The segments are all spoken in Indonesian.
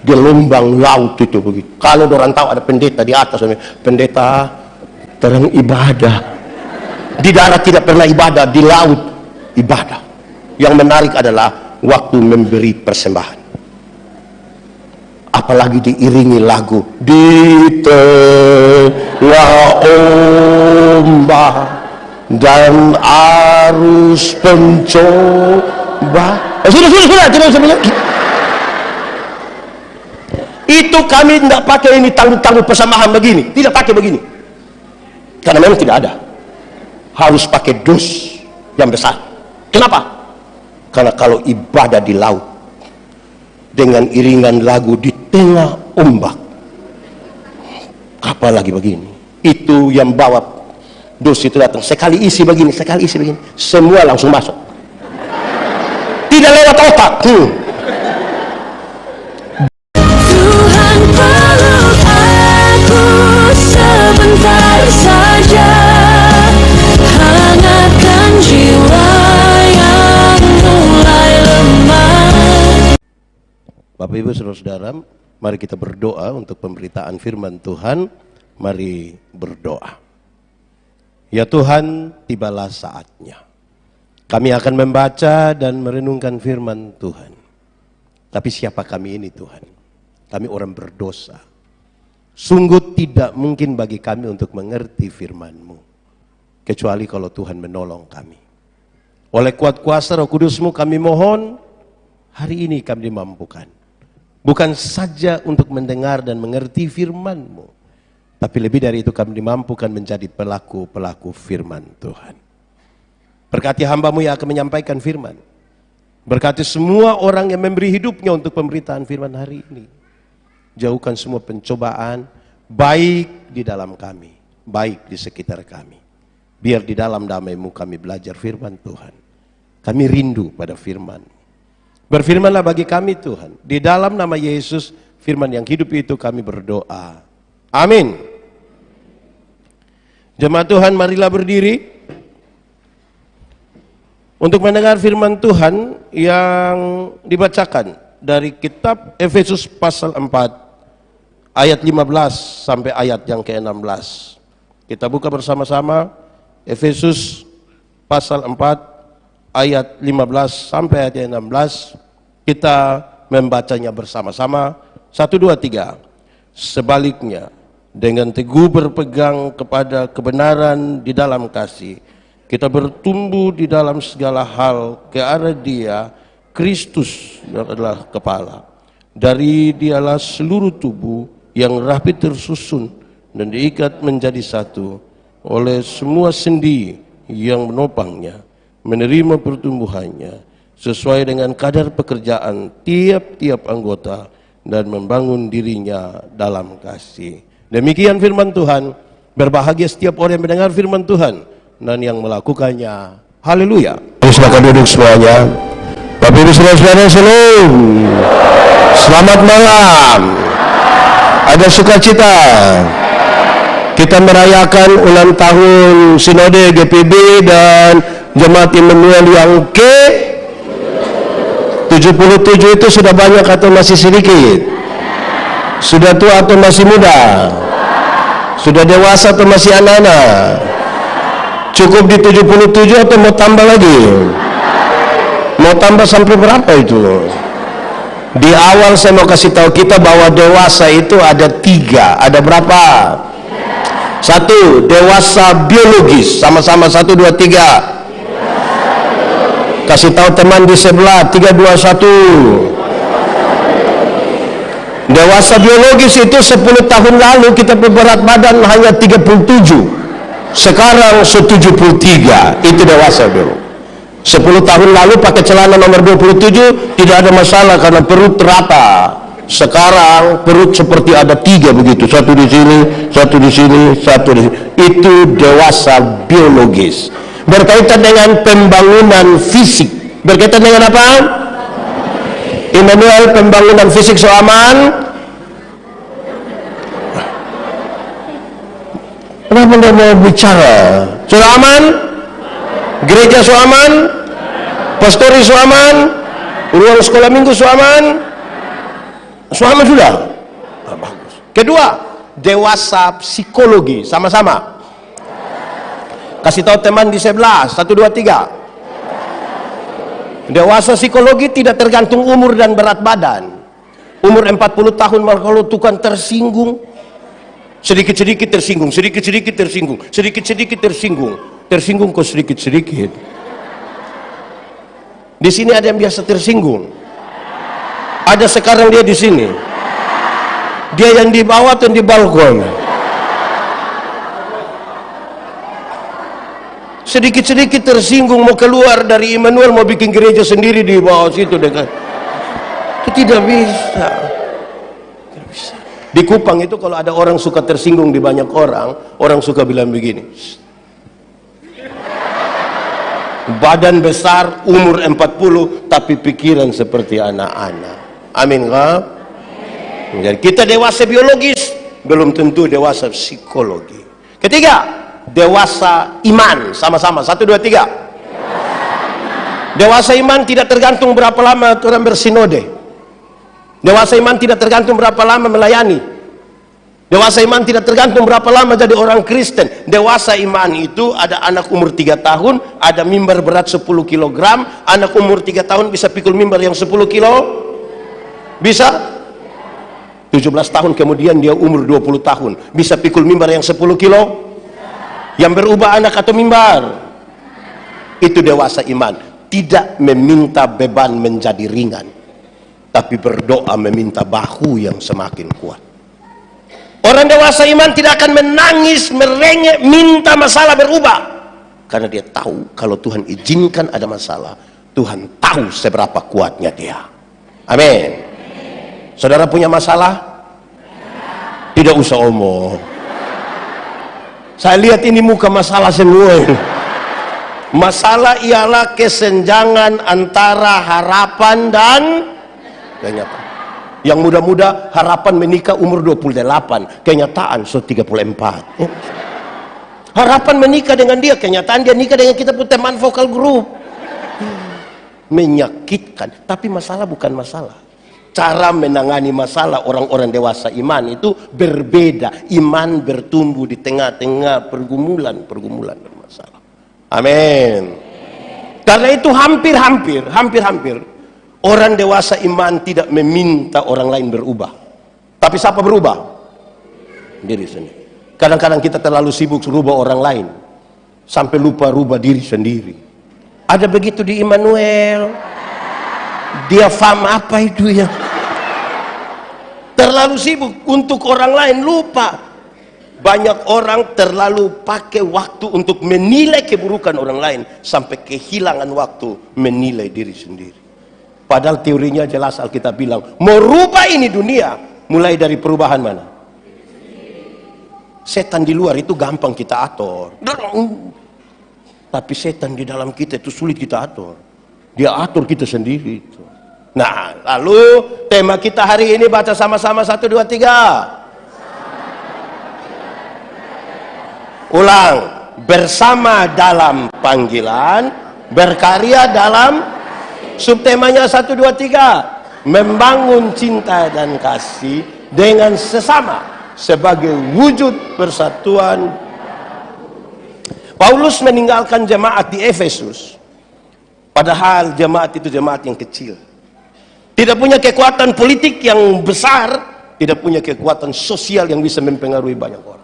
gelombang laut itu begitu. Kalau orang tahu ada pendeta di atas, pendeta terang ibadah. Di darat tidak pernah ibadah, di laut ibadah. Yang menarik adalah waktu memberi persembahan, apalagi diiringi lagu di tengah ombak dan arus pencoba. Sudah, tidak usah bilang. Itu kami tidak pakai ini tangguh-tangguh persembahan begini, tidak pakai begini, karena memang tidak ada. Harus pakai dus yang besar. Kenapa? Karena kalau ibadah di laut dengan iringan lagu di tengah ombak, apalagi begini, itu yang bawa dus itu datang, sekali isi begini, semua langsung masuk, tidak lewat otak. Tuhan peluk aku sebentar saja, hangatkan jiwa yang mulai lemah. Bapak Ibu Saudara-saudara, mari kita berdoa untuk pemberitaan firman Tuhan. Mari berdoa. Ya Tuhan, tibalah saatnya kami akan membaca dan merenungkan firman Tuhan. Tapi siapa kami ini Tuhan? Kami orang berdosa. Sungguh tidak mungkin bagi kami untuk mengerti firman-Mu, kecuali kalau Tuhan menolong kami. Oleh kuat kuasa Roh Kudus-Mu kami mohon, hari ini kami dimampukan. Bukan saja untuk mendengar dan mengerti firman-Mu, tapi lebih dari itu kami dimampukan menjadi pelaku-pelaku firman Tuhan. Berkati hamba-Mu yang akan menyampaikan firman. Berkati semua orang yang memberi hidupnya untuk pemberitaan firman hari ini. Jauhkan semua pencobaan, baik di dalam kami, baik di sekitar kami. Biar di dalam damai-Mu kami belajar firman Tuhan. Kami rindu pada firman. Berfirmanlah bagi kami Tuhan. Di dalam nama Yesus, firman yang hidup itu kami berdoa. Amin. Jemaat Tuhan, marilah berdiri untuk mendengar firman Tuhan yang dibacakan dari kitab Efesus pasal 4 ayat 15 sampai ayat yang ke-16. Kita buka bersama-sama Efesus pasal 4 ayat 15 sampai ayat 16. Kita membacanya bersama-sama. 1, 2, 3. Sebaliknya, dengan teguh berpegang kepada kebenaran di dalam kasih, kita bertumbuh di dalam segala hal ke arah Dia, Kristus yang adalah kepala. Dari Dialah seluruh tubuh yang rapi tersusun dan diikat menjadi satu oleh semua sendi yang menopangnya, menerima pertumbuhannya sesuai dengan kadar pekerjaan tiap-tiap anggota dan membangun dirinya dalam kasih. Demikian firman Tuhan. Berbahagia setiap orang yang mendengar firman Tuhan dan yang melakukannya. Haleluya. Silakan duduk semuanya. Bapak Ibu Saudara-saudara, shalom. Selamat malam. Ada sukacita. Kita merayakan ulang tahun Sinode GPB dan Jemaat Immanuel yang ke-77 itu sudah banyak atau masih sedikit? Sudah tua atau masih muda? Sudah dewasa atau masih anak-anak? Cukup di 77 atau mau tambah lagi? Mau tambah sampai berapa itu? Di awal saya mau kasih tahu kita bahwa dewasa itu ada 3. Ada berapa? 1, dewasa biologis. Sama-sama 1, 2, 3. Kasih tahu teman di sebelah. 3, 2, 1. Dewasa biologis itu 10 tahun lalu kita berat badan hanya 37. Sekarang 73. Itu dewasa dulu. 10 tahun lalu pakai celana nomor 27 tidak ada masalah karena perut rata. Sekarang perut seperti ada 3 begitu. 1 di sini, 1 di sini, 1 di sini. Itu dewasa biologis. Berkaitan dengan pembangunan fisik. Berkaitan dengan apa? Immanuel, pembangunan fisik so aman. Kenapa anda mau bicara? Sudah aman? Gereja so aman? Pastori so aman? Ruang sekolah minggu so aman? Suami sudah? Nah, bagus. Kedua, dewasa psikologi. Sama-sama. Kasih tahu teman di sebelah. 1, 2, 3. Dewasa psikologi tidak tergantung umur dan berat badan. Umur 40 tahun kalau tukang tersinggung, sedikit-sedikit tersinggung, sedikit-sedikit tersinggung, sedikit-sedikit tersinggung. Tersinggung kok sedikit-sedikit. Di sini ada yang biasa tersinggung. Ada sekarang dia di sini. Dia yang di bawah atau di balkon. Sedikit-sedikit tersinggung, mau keluar dari Immanuel, mau bikin gereja sendiri di bawah situ dekat. Itu tidak bisa. Tidak bisa. Di Kupang itu kalau ada orang suka tersinggung di banyak orang suka bilang begini. Badan besar, umur 40, tapi pikiran seperti anak-anak. Amin kah? Jadi kita dewasa biologis, belum tentu dewasa psikologi. Ketiga, dewasa iman. Sama-sama. 1, 2, 3. Dewasa iman tidak tergantung berapa lama orang bersinode. Dewasa iman tidak tergantung berapa lama melayani. Dewasa iman tidak tergantung berapa lama jadi orang Kristen. Dewasa iman itu ada anak umur 3 tahun, ada mimbar berat 10 kg. Anak umur 3 tahun bisa pikul mimbar yang 10 kilo. Bisa? 17 tahun kemudian dia umur 20 tahun. Bisa pikul mimbar yang 10 kilo? Yang berubah anak atau mimbar? Itu dewasa iman. Tidak meminta beban menjadi ringan, tapi berdoa meminta bahu yang semakin kuat. Orang dewasa iman tidak akan menangis, merengek, minta masalah berubah. Karena dia tahu kalau Tuhan izinkan ada masalah, Tuhan tahu seberapa kuatnya dia. Amin. Saudara punya masalah? Tidak usah omong. Saya lihat ini muka masalah semua. Masalah ialah kesenjangan antara harapan dan kenyataan. Yang muda-muda harapan menikah umur 28, kenyataan 34. Harapan menikah dengan dia, kenyataan dia nikah dengan kita pun teman vokal grup. Menyakitkan, tapi masalah bukan masalah. Cara menangani masalah orang-orang dewasa iman itu berbeda. Iman bertumbuh di tengah-tengah pergumulan bermasalah. Amin. Karena itu hampir-hampir orang dewasa iman tidak meminta orang lain berubah. Tapi siapa berubah? Diri sendiri. Kadang-kadang kita terlalu sibuk merubah orang lain sampai lupa rubah diri sendiri. Ada begitu di Immanuel. Dia paham apa itu ya? Terlalu sibuk untuk orang lain, lupa. Banyak orang terlalu pakai waktu untuk menilai keburukan orang lain sampai kehilangan waktu menilai diri sendiri. Padahal teorinya jelas, Alkitab bilang mau rubah ini dunia mulai dari perubahan mana? Setan di luar itu gampang kita atur, tapi setan di dalam kita itu sulit kita atur. Dia atur kita sendiri itu. Nah, lalu tema kita hari ini baca sama-sama 1, 2, 3. Ulang. Bersama dalam panggilan, berkarya dalam. Subtemanya 1, 2, 3. Membangun cinta dan kasih dengan sesama sebagai wujud persatuan. Paulus meninggalkan jemaat di Efesus, padahal jemaat itu jemaat yang kecil, tidak punya kekuatan politik yang besar, tidak punya kekuatan sosial yang bisa mempengaruhi banyak orang.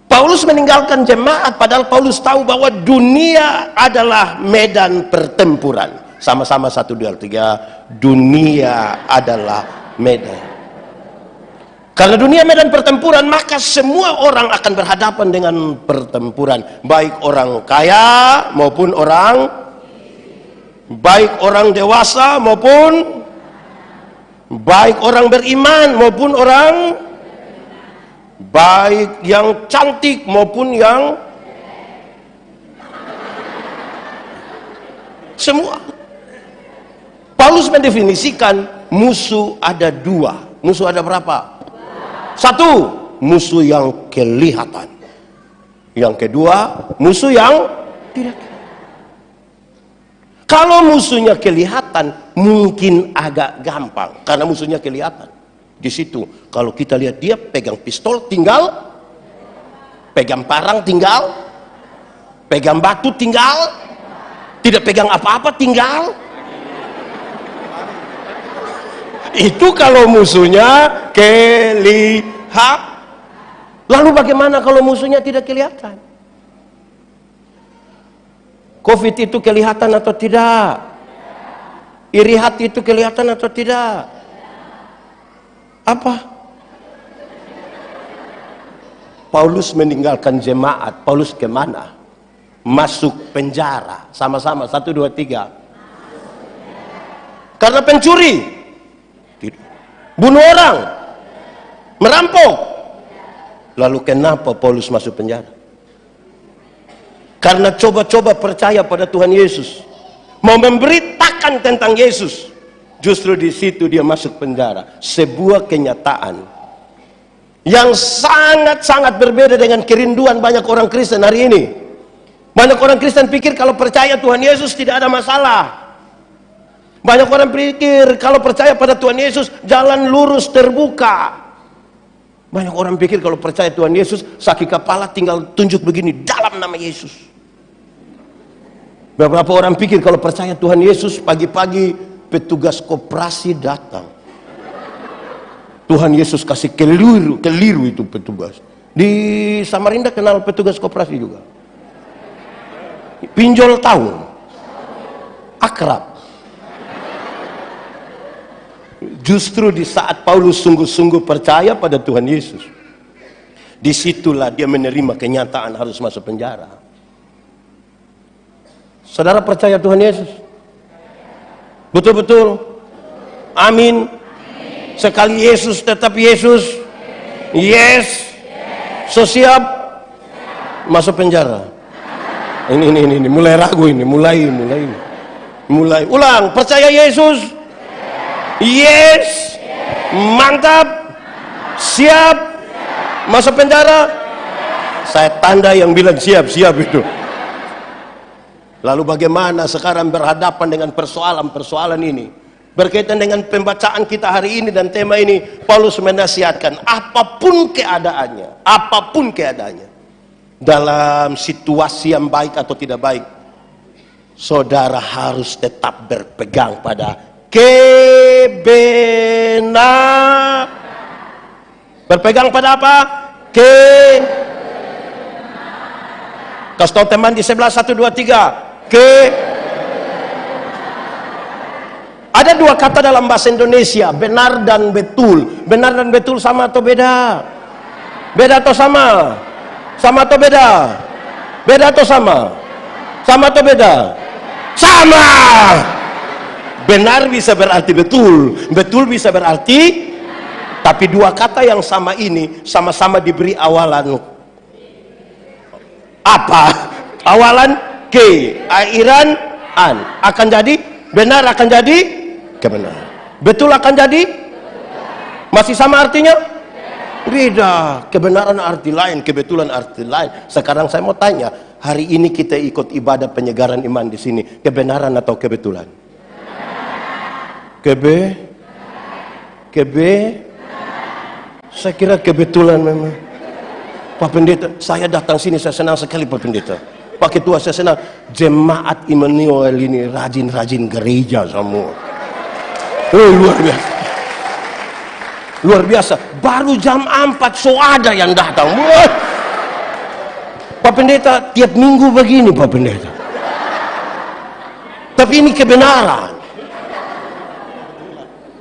Paulus meninggalkan jemaat padahal Paulus tahu bahwa dunia adalah medan pertempuran. Sama-sama 1, 2, 3. Dunia adalah medan. Karena dunia medan pertempuran, maka semua orang akan berhadapan dengan pertempuran. Baik orang kaya maupun orang, baik orang dewasa maupun, baik orang beriman maupun orang, baik yang cantik maupun yang, semua. Paulus mendefinisikan musuh ada 2. Musuh ada berapa? 1, musuh yang kelihatan. Yang kedua, musuh yang tidak kelihatan. Kalau musuhnya kelihatan, kelihatan mungkin agak gampang karena musuhnya kelihatan. Di situ kalau kita lihat dia pegang pistol tinggal, pegang parang tinggal, pegang batu tinggal, tidak pegang apa-apa tinggal. Itu kalau musuhnya kelihatan. Lalu bagaimana kalau musuhnya tidak kelihatan? Covid itu kelihatan atau tidak? Iri hati itu kelihatan atau tidak? Apa? Paulus meninggalkan jemaat. Paulus kemana? Masuk penjara. Sama-sama 1, 2, 3. Karena pencuri, bunuh orang, merampok. Lalu kenapa Paulus masuk penjara? Karena coba-coba percaya pada Tuhan Yesus, mau memberitakan tentang Yesus. Justru di situ dia masuk penjara. Sebuah kenyataan yang sangat-sangat berbeda dengan kerinduan banyak orang Kristen hari ini. Banyak orang Kristen pikir kalau percaya Tuhan Yesus tidak ada masalah. Banyak orang pikir kalau percaya pada Tuhan Yesus jalan lurus terbuka. Banyak orang pikir kalau percaya Tuhan Yesus sakit kepala tinggal tunjuk begini dalam nama Yesus. Beberapa orang pikir kalau percaya Tuhan Yesus pagi-pagi petugas koperasi datang. Tuhan Yesus kasih keliru itu petugas. Di Samarinda kenal petugas koperasi juga. Pinjol tahun. Akrab. Justru di saat Paulus sungguh-sungguh percaya pada Tuhan Yesus, disitulah dia menerima kenyataan harus masuk penjara. Saudara percaya Tuhan Yesus? Betul-betul? Amin. Sekali Yesus tetap Yesus. Yes. So siap masuk penjara. Ini mulai ragu ini, mulai. Ulang, percaya Yesus? Yes. Mantap. Siap masuk penjara. Saya tanda yang bilang siap itu. Lalu bagaimana sekarang berhadapan dengan persoalan-persoalan ini? Berkaitan dengan pembacaan kita hari ini dan tema ini, Paulus menasihatkan apapun keadaannya, dalam situasi yang baik atau tidak baik, saudara harus tetap berpegang pada kebenaran. Berpegang pada apa? Kasih tahu teman di sebelah 1, 2, 3. Ada dua kata dalam bahasa Indonesia, benar dan betul. Benar dan betul sama atau beda? Beda atau sama? Sama atau beda? Beda atau sama? Sama atau beda? Sama. Benar bisa berarti betul, betul bisa berarti, tapi dua kata yang sama ini sama-sama diberi awalan apa? Awalan K, akhiran an. Akan jadi benar, akan jadi kebenaran. Betul akan jadi? Masih sama artinya? Beda. Kebenaran arti lain, kebetulan arti lain. Sekarang saya mau tanya, hari ini kita ikut ibadah penyegaran iman di sini, kebenaran atau kebetulan? Saya kira kebetulan memang. Pak Pendeta, saya datang sini, saya senang sekali Pak Pendeta. Pak Ketua, saya senang. Jemaat Immanuel ini rajin-rajin gereja semua. Oh, luar biasa. Luar biasa. Baru jam 4 so ada yang datang. Wah. Pak Pendeta, tiap minggu begini Pak Pendeta. Tapi ini kebenaran.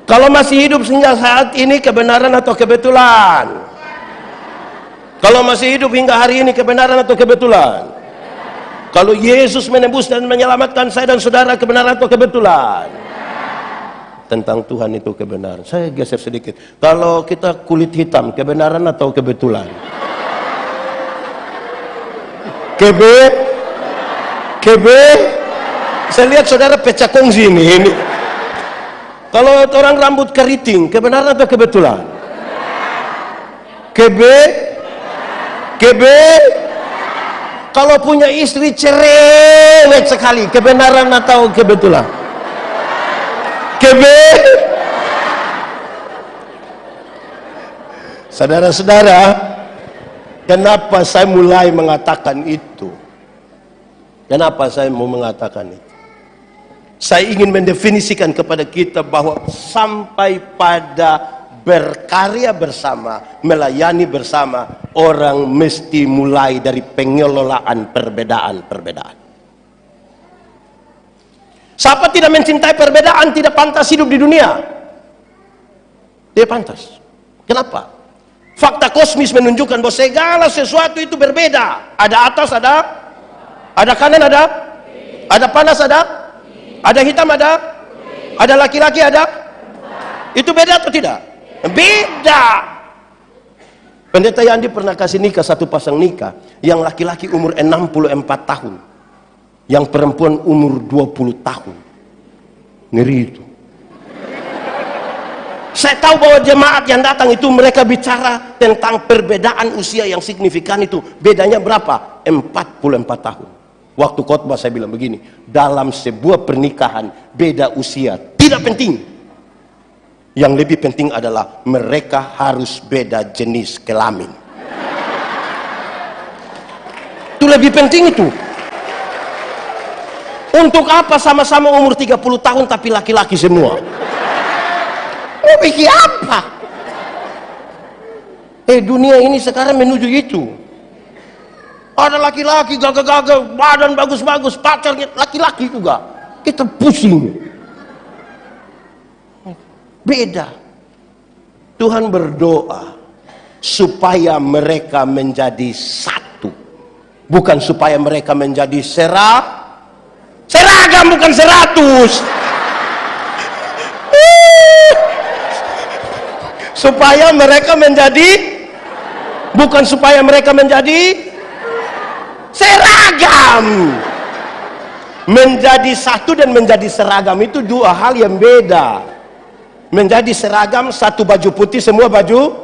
Kalau masih hidup sehingga saat ini, kebenaran atau kebetulan? Kalau masih hidup hingga hari ini, kebenaran atau kebetulan? Kalau Yesus menebus dan menyelamatkan saya dan saudara, kebenaran atau kebetulan? Tentang Tuhan itu kebenaran. Saya geser sedikit. Kalau kita kulit hitam, kebenaran atau kebetulan? Saya lihat saudara pecah kongsi ini. Kalau orang rambut keriting, kebenaran atau kebetulan? Kalau punya istri cerewet sekali, kebenaran atau kebetulan? Saudara-saudara, kenapa saya mulai mengatakan itu? Kenapa saya mau mengatakan itu? Saya ingin mendefinisikan kepada kita bahwa sampai pada berkarya bersama, melayani bersama, orang mesti mulai dari pengelolaan perbedaan-perbedaan. Siapa tidak mencintai perbedaan tidak pantas hidup di dunia. Tidak pantas. Kenapa? Fakta kosmis menunjukkan bahwa segala sesuatu itu berbeda. Ada atas, ada kanan, ada panas, ada hitam, ada laki-laki, ada. Itu beda atau tidak? Beda. Pendeta Yandi pernah kasih nikah satu pasang nikah, yang laki-laki umur 64 tahun, yang perempuan umur 20 tahun. Ngeri itu. Saya tahu bahwa jemaat yang datang itu mereka bicara tentang perbedaan usia yang signifikan itu. Bedanya berapa? 44 tahun. Waktu khotbah saya bilang begini, dalam sebuah pernikahan beda usia tidak penting. Yang lebih penting adalah mereka harus beda jenis kelamin. Itu lebih penting itu. Untuk apa sama-sama umur 30 tahun tapi laki-laki semua? Mau pikir apa? Dunia ini sekarang menuju itu. Ada laki-laki gagah-gagah, badan bagus-bagus, pacarnya laki-laki juga. Kita pusing. Beda. Tuhan berdoa supaya mereka menjadi satu. Bukan supaya mereka menjadi seragam, bukan 100. Supaya mereka menjadi, bukan supaya mereka menjadi seragam. Menjadi satu dan menjadi seragam itu dua hal yang beda. Menjadi seragam, satu baju putih semua baju,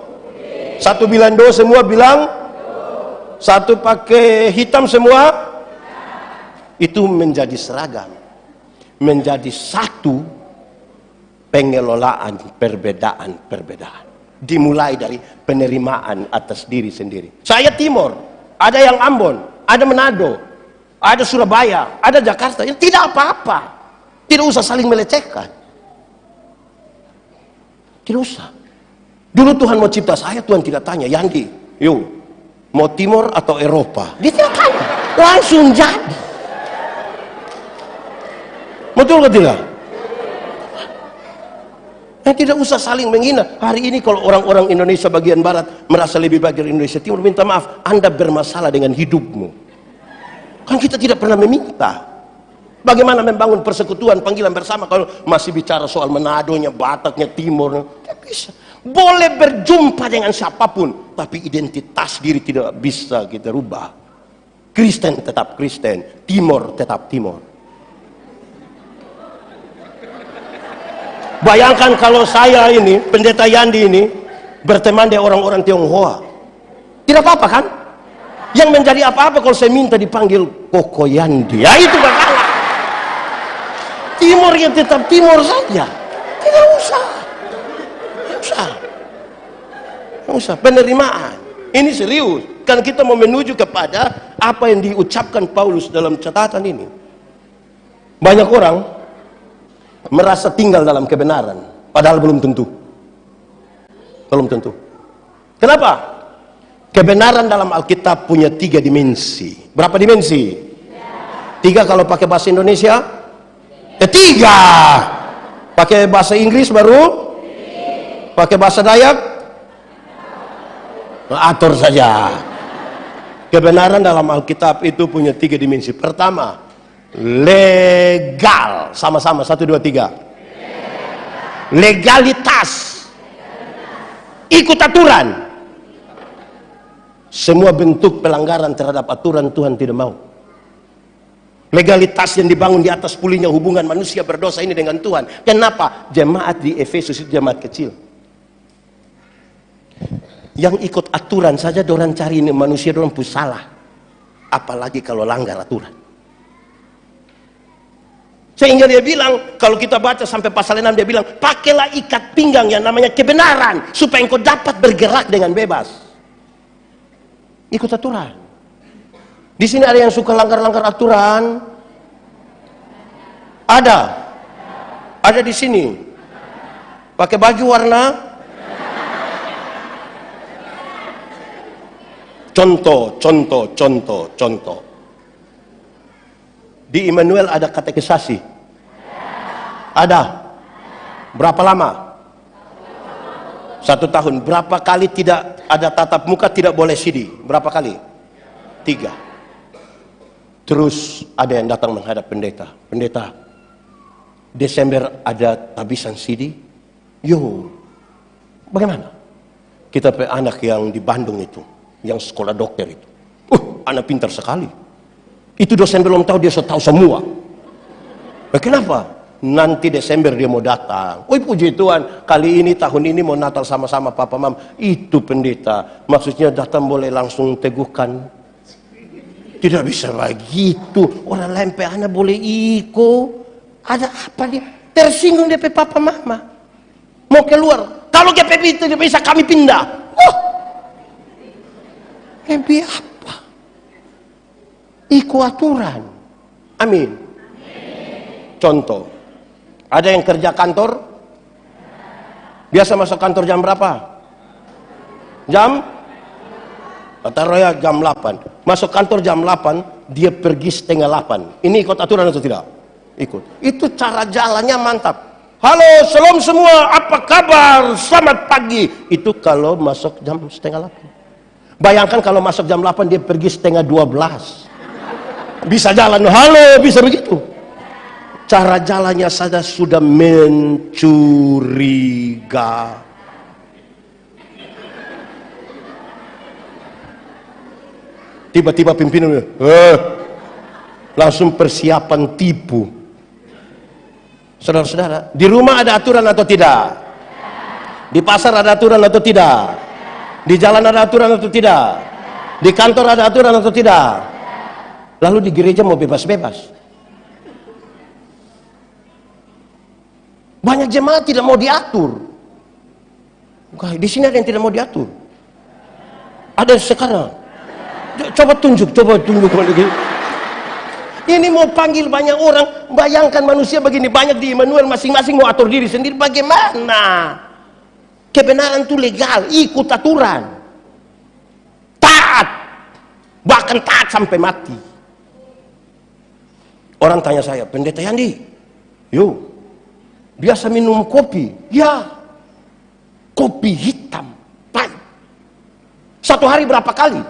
satu bilang do semua bilang, satu pakai hitam semua, itu menjadi seragam. Menjadi satu, pengelolaan perbedaan-perbedaan. Dimulai dari penerimaan atas diri sendiri. Saya Timur, ada yang Ambon, ada Manado, ada Surabaya, ada Jakarta. Yang tidak apa-apa. Tidak usah saling melecehkan. Tidak usah. Dulu Tuhan mau cipta saya, Tuhan tidak tanya, Yandi, yuk, mau Timur atau Eropa? Dia tidak tanya, langsung jadi. Betul atau tidak? Tidak usah saling menghina. Hari ini kalau orang-orang Indonesia bagian barat merasa lebih baik dari Indonesia Timur, minta maaf, Anda bermasalah dengan hidupmu. Kan kita tidak pernah meminta. Bagaimana membangun persekutuan, panggilan bersama kalau masih bicara soal Manadonya, Bataknya, Timur? Tidak bisa. Boleh berjumpa dengan siapapun, tapi identitas diri tidak bisa kita rubah. Kristen tetap Kristen, Timur tetap Timur. Bayangkan kalau saya ini, pendeta Yandi ini, berteman dengan orang-orang Tionghoa. Tidak apa-apa kan? Yang menjadi apa-apa kalau saya minta dipanggil Koko Yandi. Ya itu gak kalah. Timur yang tetap Timur saja. Tidak usah. Tidak usah. Tidak usah. Penerimaan. Ini serius. Kan kita mau menuju kepada apa yang diucapkan Paulus dalam catatan ini. Banyak orang merasa tinggal dalam kebenaran, padahal belum tentu. Belum tentu. Kenapa? Kebenaran dalam Alkitab punya 3 dimensi. Berapa dimensi? 3 kalau pakai bahasa Indonesia? 3. Pakai bahasa Inggris baru? Pakai bahasa Dayak? Atur saja. Kebenaran dalam Alkitab itu punya 3 dimensi. Pertama, legal. Sama-sama 1, 2, 3. Legalitas. Ikut aturan. Semua bentuk pelanggaran terhadap aturan Tuhan tidak mau. Legalitas yang dibangun di atas pulihnya hubungan manusia berdosa ini dengan Tuhan. Kenapa? Jemaat di Efesus itu jemaat kecil. Yang ikut aturan saja dorang cari ini manusia dorang pun salah. Apalagi kalau langgar aturan. Sehingga dia bilang, kalau kita baca sampai pasal 6, dia bilang, pakailah ikat pinggang yang namanya kebenaran, supaya engkau dapat bergerak dengan bebas. Ikut aturan. Di sini ada yang suka langgar-langgar aturan? Ada di sini. Pakai baju warna? Contoh. Di Immanuel ada katekisasi? Ada. Berapa lama? 1 tahun. Berapa kali tidak ada tatap muka, tidak boleh CD? Berapa kali? 3. Terus ada yang datang menghadap pendeta. Pendeta, Desember ada tabisan CD? Yo, bagaimana? Kita punya anak yang di Bandung itu, yang sekolah dokter itu. Anak pintar sekali. Itu dosen belum tahu, dia sudah tahu semua. Kenapa? Nanti Desember dia mau datang. Puji Tuhan, kali ini tahun ini mau Natal sama-sama Papa Mam. Itu pendeta. Maksudnya datang boleh langsung teguhkan. Tidak bisa begitu. Orang lain pe anak boleh ikut. Ada apa dia? Tersinggung dia pe Papa Mama. Mau keluar. Kalau dia pe itu dia bisa kami pindah. Lebih apa? Ikut aturan. Amin. Contoh, ada yang kerja kantor, biasa masuk kantor jam berapa? Jam? Taruh ya jam 8. Masuk kantor jam 8, dia pergi setengah 8. Ini ikut aturan atau tidak? Ikut. Itu cara jalannya mantap. Halo, salam semua, apa kabar? Selamat pagi. Itu kalau masuk jam setengah 8. Bayangkan kalau masuk jam 8, dia pergi setengah 12. Bisa jalan, halo, bisa begitu. Cara jalannya saja sudah mencuriga. Tiba-tiba pimpinan langsung persiapan tipu. Saudara-saudara, di rumah ada aturan atau tidak? Di pasar ada aturan atau tidak? Di jalan ada aturan atau tidak? Di kantor ada aturan atau tidak? Lalu di gereja mau bebas-bebas. Banyak jemaat tidak mau diatur. Di sini ada yang tidak mau diatur. Ada sekarang. Coba tunjuk. Ini mau panggil banyak orang. Bayangkan manusia begini banyak di Immanuel, masing-masing mau atur diri sendiri. Bagaimana? Kebenaran itu legal, ikut aturan, taat, bahkan taat sampai mati. Orang tanya saya, pendeta Yandi, biasa minum kopi? Ya, kopi hitam, pahit. 1 hari berapa kali?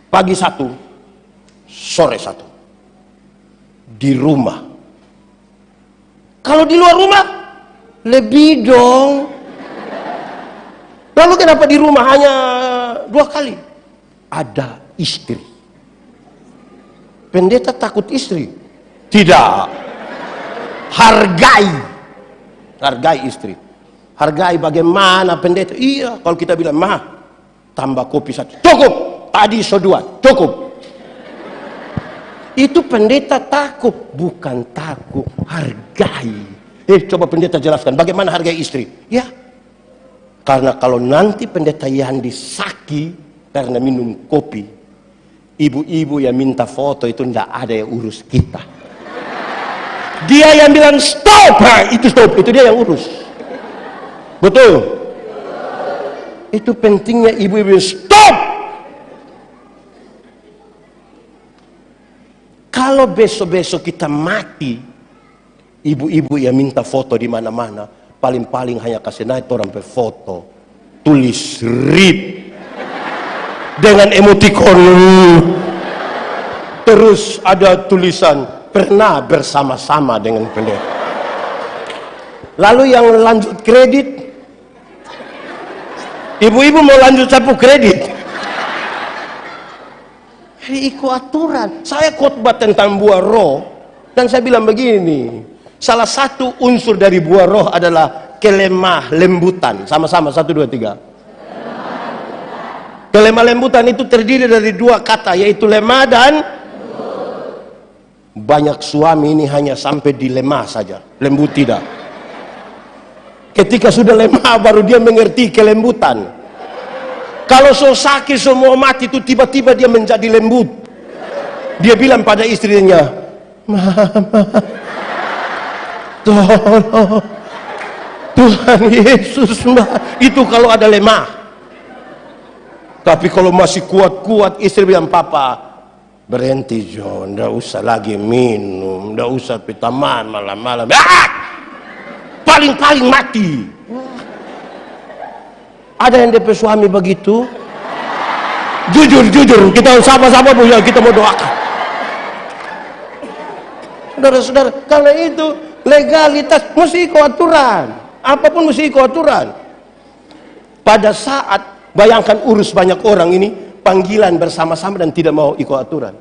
Pagi 1, sore 1. Di rumah. Kalau di luar rumah, lebih dong. Lalu kenapa di rumah hanya 2 kali? Ada istri. Pendeta takut istri? Tidak. Hargai istri. Hargai bagaimana pendeta. Iya, kalau kita bilang, tambah kopi 1, cukup. Tadi 2, cukup. Itu pendeta takut, bukan takut, hargai. Coba pendeta jelaskan, bagaimana hargai istri? Ya, karena kalau nanti pendeta Yandi sakit karena minum kopi, ibu-ibu yang minta foto itu tidak ada yang urus kita. Dia yang bilang stop, itu stop, itu dia yang urus. Betul? Itu pentingnya ibu-ibu stop. Kalau besok-besok kita mati, ibu-ibu yang minta foto di mana-mana, paling-paling hanya kasih naik orang berfoto, tulis RIP dengan emoticon, terus ada tulisan pernah bersama-sama dengan pendeta. Lalu yang lanjut kredit, ibu-ibu mau lanjut sapu kredit. Ikut aturan. Saya khotbah tentang buah roh dan saya bilang begini, salah satu unsur dari buah roh adalah kelemah lembutan. Sama-sama 1, 2, 3. Kelemah lembutan itu terdiri dari 2 kata, yaitu lemah dan Banyak suami ini hanya sampai di lemah saja, lembut tidak. Ketika sudah lemah baru dia mengerti kelembutan. Kalau so sakit, so mau mati itu tiba-tiba dia menjadi lembut. Dia bilang pada istrinya, "Mama, tolong, Tuhan Yesus, Mbak." Itu kalau ada lemah. Tapi kalau masih kuat-kuat, istri bilang, "Papa, berhenti John, nggak usah lagi minum, nggak usah pitaman malam-malam." Paling-paling mati. Ada yang DP suami begitu? Jujur, kita sama-sama punya, kita mau doakan. Saudara-saudara, karena itu legalitas mesti ikut aturan. Apapun mesti ikut aturan. Pada saat bayangkan urus banyak orang ini, panggilan bersama-sama dan tidak mau ikut aturan.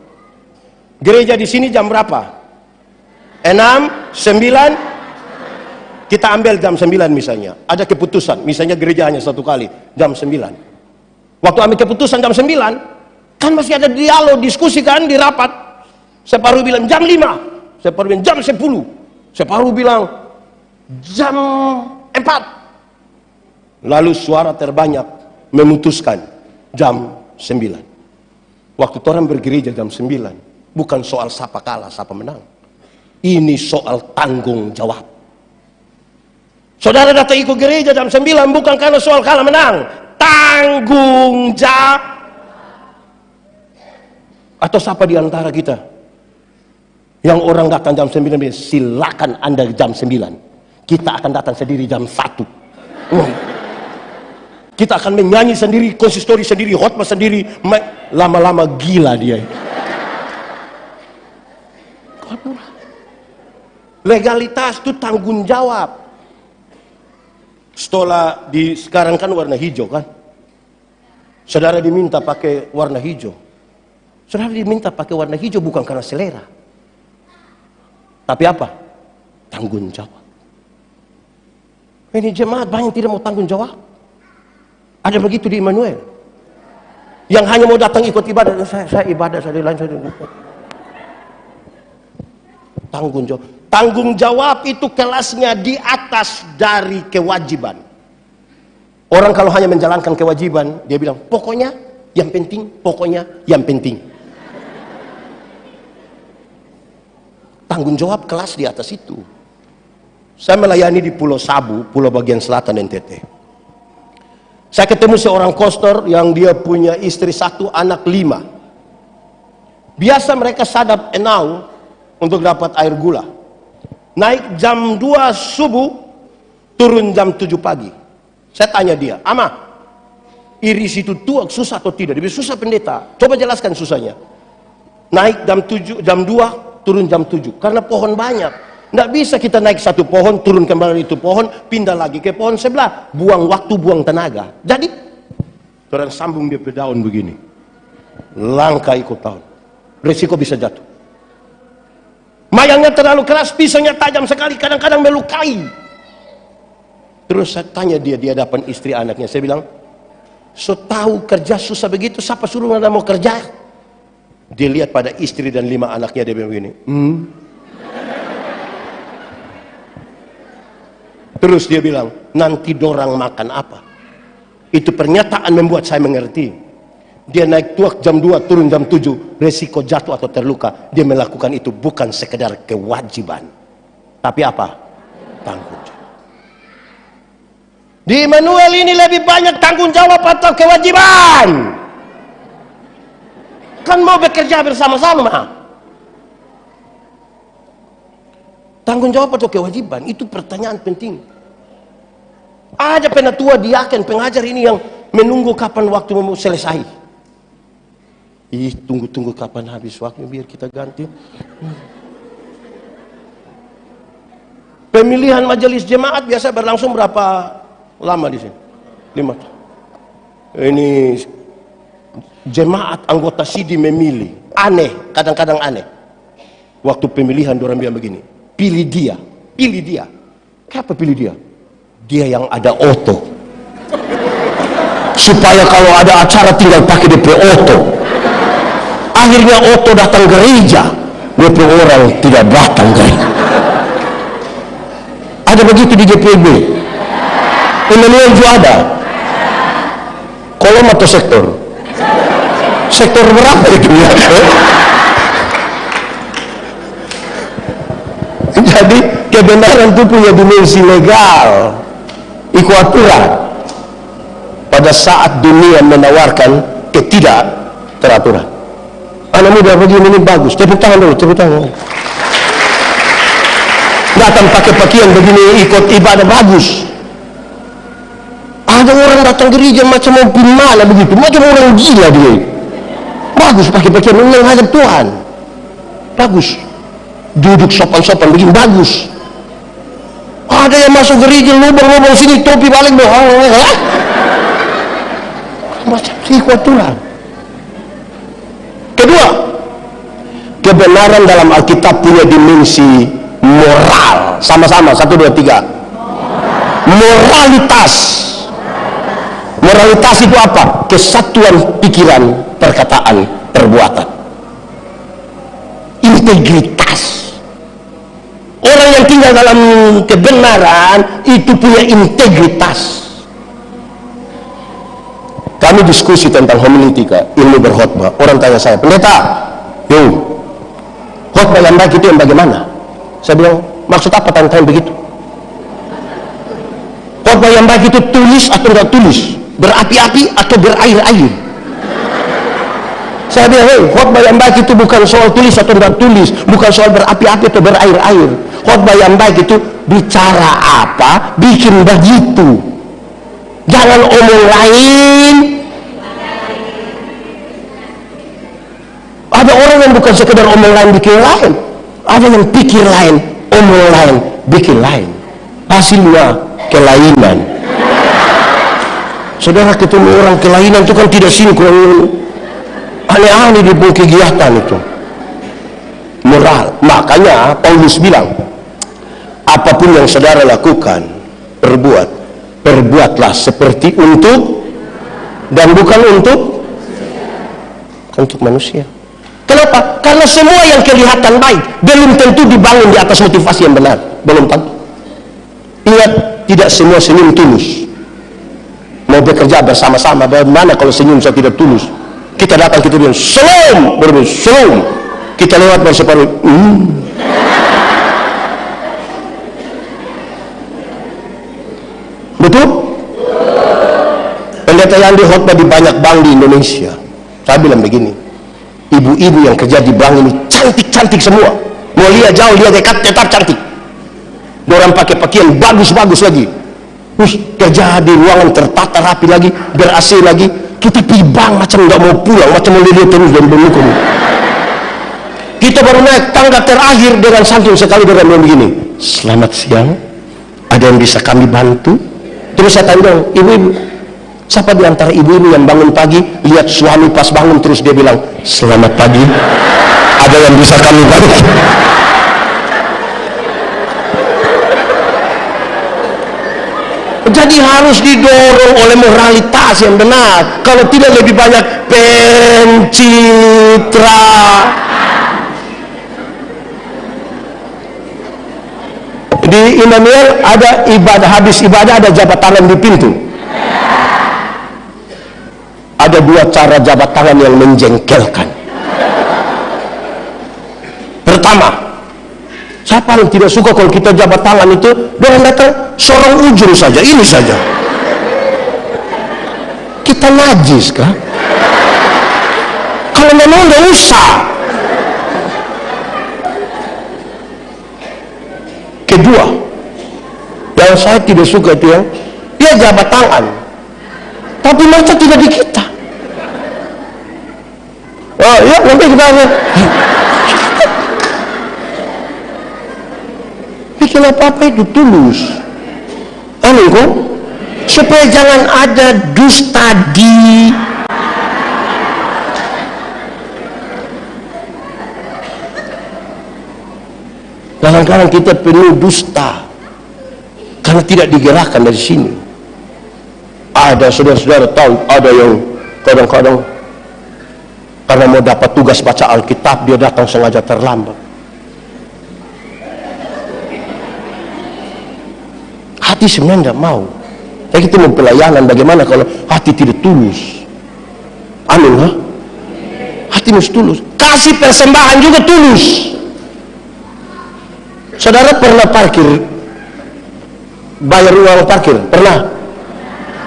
Gereja di sini jam berapa? 6, 9. Kita ambil jam 9 misalnya. Ada keputusan, misalnya gereja hanya satu kali, jam 9. Waktu ambil keputusan jam 9, kan masih ada dialog, diskusi kan di rapat. Separuh bilang jam 5, separuh bilang jam 10, separuh bilang jam 4. Lalu suara terbanyak memutuskan jam 9. Waktu orang bergereja jam 9, bukan soal siapa kalah, siapa menang. Ini soal tanggung jawab. Saudara datang ikut gereja jam 9 bukan karena soal kalah menang, tanggung jawab. Atau siapa di antara kita yang orang datang jam 9, silakan Anda jam 9, kita akan datang sendiri jam 1. Kita akan menyanyi sendiri, konsistori sendiri, khotbah sendiri. Lama-lama gila dia. Legalitas itu tanggung jawab. Setelah sekarang kan warna hijau kan, saudara diminta pakai warna hijau. Saudara diminta pakai warna hijau bukan karena selera, tapi apa? Tanggung jawab. Ini jemaat banyak tidak mau tanggung jawab. Ada begitu di Immanuel, yang hanya mau datang ikut ibadah. Saya ibadah, saya lain, saya tanggung jawab. Tanggung jawab itu kelasnya di atas dari kewajiban. Orang kalau hanya menjalankan kewajiban, dia bilang pokoknya yang penting, pokoknya yang penting. Tanggung jawab kelas di atas itu. Saya melayani di Pulau Sabu, pulau bagian selatan NTT. Saya ketemu seorang kostor yang dia punya istri 1, anak 5. Biasa mereka sadap enau untuk dapat air gula. Naik jam 2 subuh, turun jam 7 pagi. Saya tanya dia, "Ama, iris itu tuak susah atau tidak?" Dia bilang, "Susah pendeta." Coba jelaskan susahnya. Naik jam 2, turun jam 7. Karena pohon banyak. Nggak bisa kita naik satu pohon, turun kembali itu pohon, pindah lagi ke pohon sebelah. Buang waktu, buang tenaga. Jadi, orang sambung dia daun begini. Langkah ikut tahun. Resiko bisa jatuh. Mayangnya terlalu keras, pisaunya tajam sekali, kadang-kadang melukai. Terus saya tanya dia di hadapan istri anaknya, saya bilang, "So tahu kerja susah begitu, siapa suruh Anda mau kerja?" Dia lihat pada istri dan 5 anaknya, dia bilang begini, Terus dia bilang, "Nanti dorang makan apa?" Itu pernyataan membuat saya mengerti. Dia naik tuak jam 2, turun jam 7, resiko jatuh atau terluka. Dia melakukan itu bukan sekedar kewajiban, tapi apa? Tanggung jawab. Di Immanuel ini lebih banyak tanggung jawab atau kewajiban? Kan mau bekerja bersama-sama. Tanggung jawab atau kewajiban? Itu pertanyaan penting. Ada penatua, diaken, pengajar ini yang menunggu kapan waktu mau selesai. Tunggu kapan habis waktu biar kita ganti. Pemilihan majelis jemaat biasa berlangsung berapa lama di sini? 5 tahun. Ini jemaat anggota sidi memilih. Aneh, kadang-kadang aneh. Waktu pemilihan orang bilang begini, pilih dia. Kenapa pilih dia? Dia yang ada oto. Supaya kalau ada acara tinggal pakai DP oto. Akhirnya Otto datang gereja, 20 orang tidak datang gereja. Ada begitu di GPB? Emmanuel juga ada? Kolom atau sektor? Sektor berapa itu ya? Jadi kebenaran itu punya dimensi legal, ikut aturan. Pada saat dunia menawarkan ketidakteraturan, anak muda begini ini bagus, tepuk tangan dulu, tepuk tangan. Datang pakai pakaian begini ikut ibadah bagus. Ada orang datang gereja macam mau gimana begitu, macam orang gila dia. Bagus pakai pakaian menghadap Tuhan, bagus. Duduk sopan-sopan begini bagus. Ada yang masuk gereja lubang-lubang sini topi balik bohong. Macam ikut Tuhan. Kedua, kebenaran dalam Alkitab punya dimensi moral. Sama-sama, 1, 2, 3. Moralitas. Moralitas itu apa? Kesatuan pikiran, perkataan, perbuatan. Integritas. Orang yang tinggal dalam kebenaran itu punya integritas. Kami diskusi tentang homiletika, ilmu berkhotbah. Orang tanya saya, pendeta, khotbah yang baik itu yang bagaimana? Saya bilang, maksud apa tanya begitu? Khotbah yang baik itu tulis atau tidak tulis? Berapi-api atau berair-air? Saya bilang, khotbah yang baik itu bukan soal tulis atau tidak tulis, bukan soal berapi-api atau berair-air. Khotbah yang baik itu bicara apa, bikin begitu. Jangan omong lain. Ada orang yang bukan sekedar omong lain bikin lain, ada yang pikir lain, omong lain, bikin lain. Hasilnya kelainan. Saudara ketemu orang kelainan itu kan tidak sinkron, aneh-aneh di kegiatan itu. Moral. Makanya Paulus bilang, apapun yang saudara lakukan, perbuatlah seperti untuk dan bukan untuk manusia. Kenapa? Karena semua yang kelihatan baik belum tentu dibangun di atas motivasi yang benar, belum tentu. Ingat, tidak semua senyum tulus. Mau bekerja bersama-sama, bagaimana kalau senyum saya tidak tulus? Kita datang, kita bilang shalom, berbilang shalom. Kita lewat berseparuh, betul? Pendeta yang dikhotbah di banyak bank di Indonesia, saya bilang begini, ibu-ibu yang kerja di bank ini cantik-cantik semua. Mau lihat jauh, lihat dekat, tetap cantik. Orang pakai pakaian bagus-bagus lagi. Kerja di ruangan tertata rapi lagi, ber-AC lagi. Kita pergi bank macam nggak mau pulang, macam mau lihat terus dari belakang. Kita baru naik tangga terakhir dengan santun sekali dengan bilang begini, selamat siang, ada yang bisa kami bantu? Terus saya tanya, ibu-ibu, siapa di antara ibu-ibu yang bangun pagi lihat suami pas bangun terus dia bilang selamat pagi, ada yang bisa kami bantu? Jadi harus didorong oleh moralitas yang benar. Kalau tidak lebih banyak pencitra. Di Immanuel ada ibadah, habis ibadah ada jabat tangan di pintu. Ada 2 cara jabat tangan yang menjengkelkan. Pertama, siapa yang tidak suka kalau kita jabat tangan itu dengan datang seorang ujung saja, ini saja. Kita najis kah? Kalau memang nggak usah. Kedua, yang saya tidak suka itu yang dia jabat tangan, tapi mata tidak di kita. Oh ya, nanti kita bikin apa-apa itu tulus. Amin kok? Supaya jangan ada dusta di kadang-kadang kita penuh dusta karena tidak digerakkan dari sini. Ada saudara-saudara tahu, ada yang kadang-kadang karena mau dapat tugas baca Alkitab dia datang sengaja terlambat. Hati sebenarnya tidak mau. Saya kita mau pelayanan, bagaimana kalau hati tidak tulus? Amin, ha? Hati mesti tulus. Kasih persembahan juga tulus. Saudara pernah parkir, bayar uang parkir? Pernah?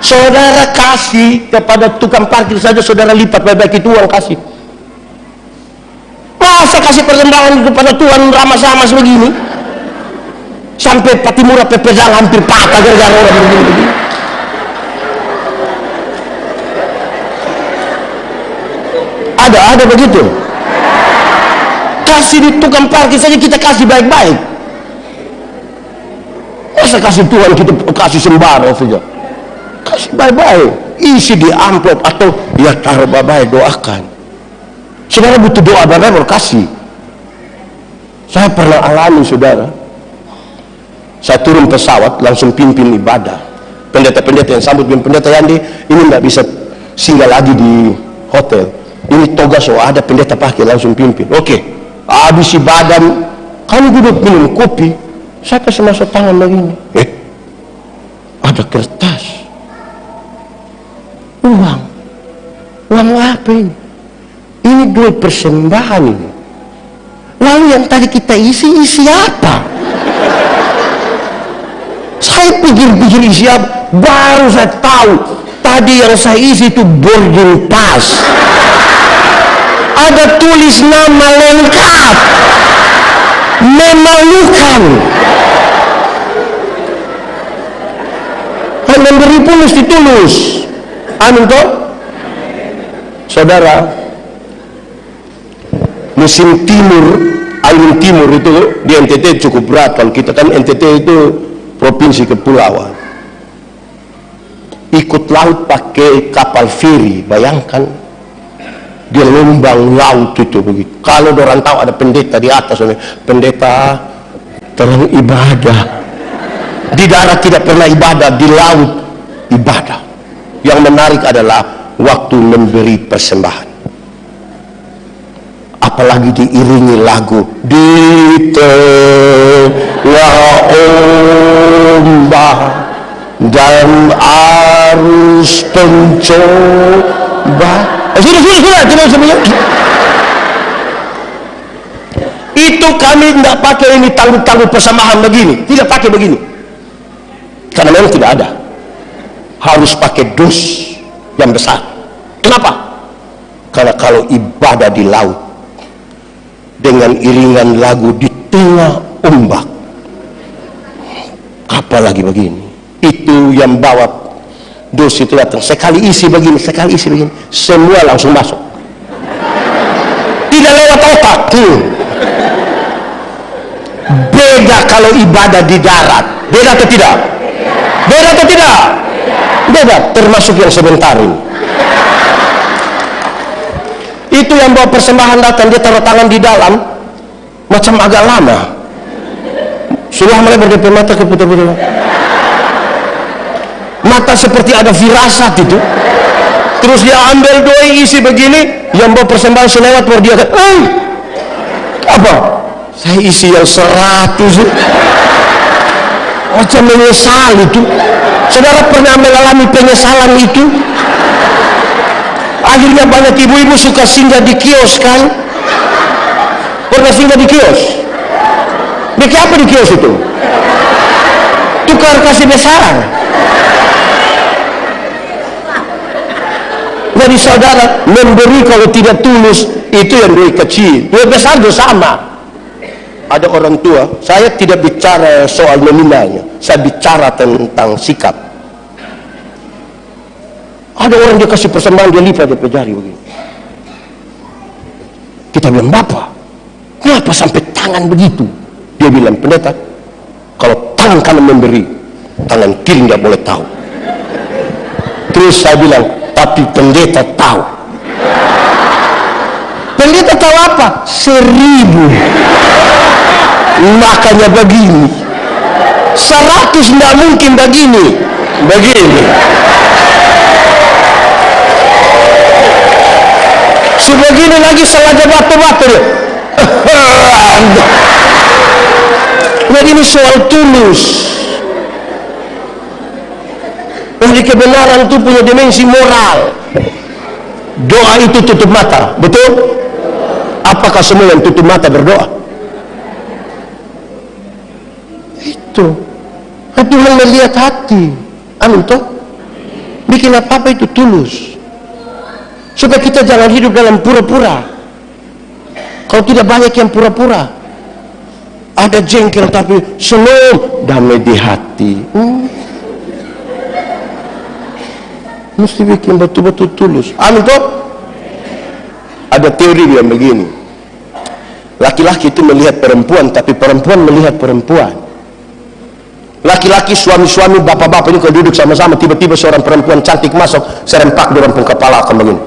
Saudara kasih kepada tukang parkir saja, saudara lipat baik-baik itu uang kasih. Masa kasih persembahan kepada Tuhan ramas-ramas begini? Sampai Patimura pepedal hampir patah gara-gara orang begini-begini. Ada begitu. Kasih di tukang parkir saja kita kasih baik-baik. Masa kasih Tuhan kita kasih sembarang saja? Kasih baik-baik, isi di amplop atau ya taruh baik-baik, doakan. Saudara butuh doa baik-baik baru kasih. Saya pernah alami, saudara. Saya turun pesawat langsung pimpin ibadah. Pendeta-pendeta yang sambut pendeta Yandi ini nggak bisa singgah lagi di hotel. Ini togas, ada pendeta pakai langsung pimpin. Oke, habis ibadah kami duduk minum kopi, saya kasih masuk tangan begini, ada kertas, uang apa ini? Ini duit persembahan ini. Lalu yang tadi kita isi apa? Saya pikir-pikir isi apa, baru saya tahu tadi yang saya isi itu boarding pass. Ada tulis nama lengkap, memalukan. Memberi pun mesti tulus. Amin toh? Saudara, musim timur, angin timur itu di NTT cukup berat. Kalau kita kan NTT itu provinsi kepulauan. Ikut laut pakai kapal feri, bayangkan di gelombang laut itu begitu. Kalau orang tahu ada pendeta di atas, pendeta terlalu ibadah. Di darat tidak pernah ibadah, di laut ibadah. Yang menarik adalah waktu memberi persembahan. Apalagi diiringi lagu di tengah ombak dan arus pencoba. Sudah, semuanya. Itu kami tidak pakai ini tangguh-tangguh persembahan begini, tidak pakai begini, karena memang tidak ada. Harus pakai dus yang besar. Kenapa? Karena kalau ibadah di laut dengan iringan lagu di tengah ombak, apalagi begini, itu yang bawa dus itu datang, sekali isi begini, semua langsung masuk, tidak lewat otak. Beda kalau ibadah di darat, beda atau tidak? Beda, termasuk yang sebentar ini. Itu yang bawa persembahan datang, dia taruh tangan di dalam, macam agak lama, sudah mulai berdepet mata ke putar-putar. Mata seperti ada firasat itu. Terus dia ambil doi isi begini, yang bawa persembahan selewat baru dia kata, apa? Saya isi yang 100. Macam menyesal itu. Saudara pernah mengalami penyesalan itu? Akhirnya banyak ibu-ibu suka singgah di kios kan? Pernah singgah di kios? Bikin apa di kios itu? Tukar kasih besaran. Jadi saudara, memberi kalau tidak tulus itu yang duit kecil, duit besar itu sama. Ada orang tua, saya tidak bicara soal nominalnya, saya bicara tentang sikap. Ada orang dia kasih persembahan, dia lipat dia jari begini. Kita bilang, Bapak, kenapa sampai tangan begitu? Dia bilang, pendeta, kalau tangan kanan memberi, tangan kiri nggak boleh tahu. Terus saya bilang, tapi pendeta tahu. Pendeta tahu apa? 1000. Makanya begini. 100 tidak mungkin begini. Sebegini lagi sengaja batu-batu. Jadi ini soal tulus. Memilih kebenaran itu punya dimensi moral. Doa itu tutup mata, betul? Apakah semua yang tutup mata berdoa? Itu. Tuhan melihat hati. Amin toh? Bikin apa-apa itu tulus. Supaya kita jangan hidup dalam pura-pura. Kalau tidak banyak yang pura-pura. Ada jengkel tapi senyum, damai di hati. Mesti bikin betul-betul tulus. Amin toh? Ada teori bilang begini. Laki-laki itu melihat perempuan, tapi perempuan melihat perempuan. Laki-laki, suami-suami, bapak-bapak ini kalau duduk sama-sama, tiba-tiba seorang perempuan cantik masuk, serempak dorong pun kepala akan begini.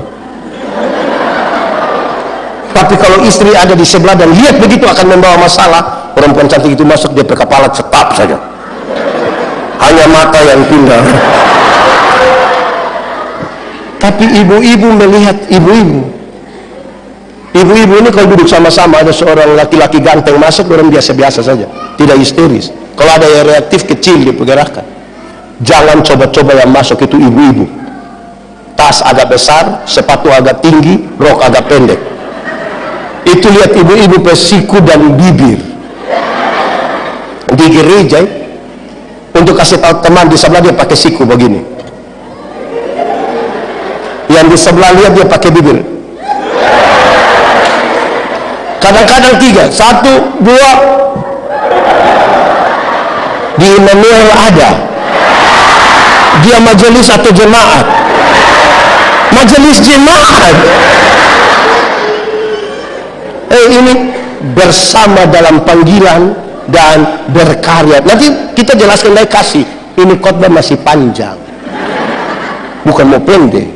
Tapi kalau istri ada di sebelah dan lihat begitu akan membawa masalah, perempuan cantik itu masuk, dia berkepala tetap saja. Hanya mata yang pindah. Tapi ibu-ibu melihat ibu-ibu. Ibu-ibu ini kalau duduk sama-sama, ada seorang laki-laki ganteng masuk, orang biasa-biasa saja, tidak histeris. Kalau ada yang reaktif, kecil dipergerakan. Jangan coba-coba yang masuk itu ibu-ibu. Tas agak besar, sepatu agak tinggi, rok agak pendek. Itu lihat ibu-ibu pesiku dan bibir. Di gereja, untuk kasih tahu teman di sebelah dia pakai siku begini. Yang di sebelah lihat dia pakai bibir. Kadang-kadang 3, 1, 2. Di Immanuel ada. Dia majelis atau jemaat? Majelis jemaat. Ini bersama dalam panggilan dan berkarya. Nanti kita jelaskan lagi, kasih. Ini khotbah masih panjang. Bukan mau pendek.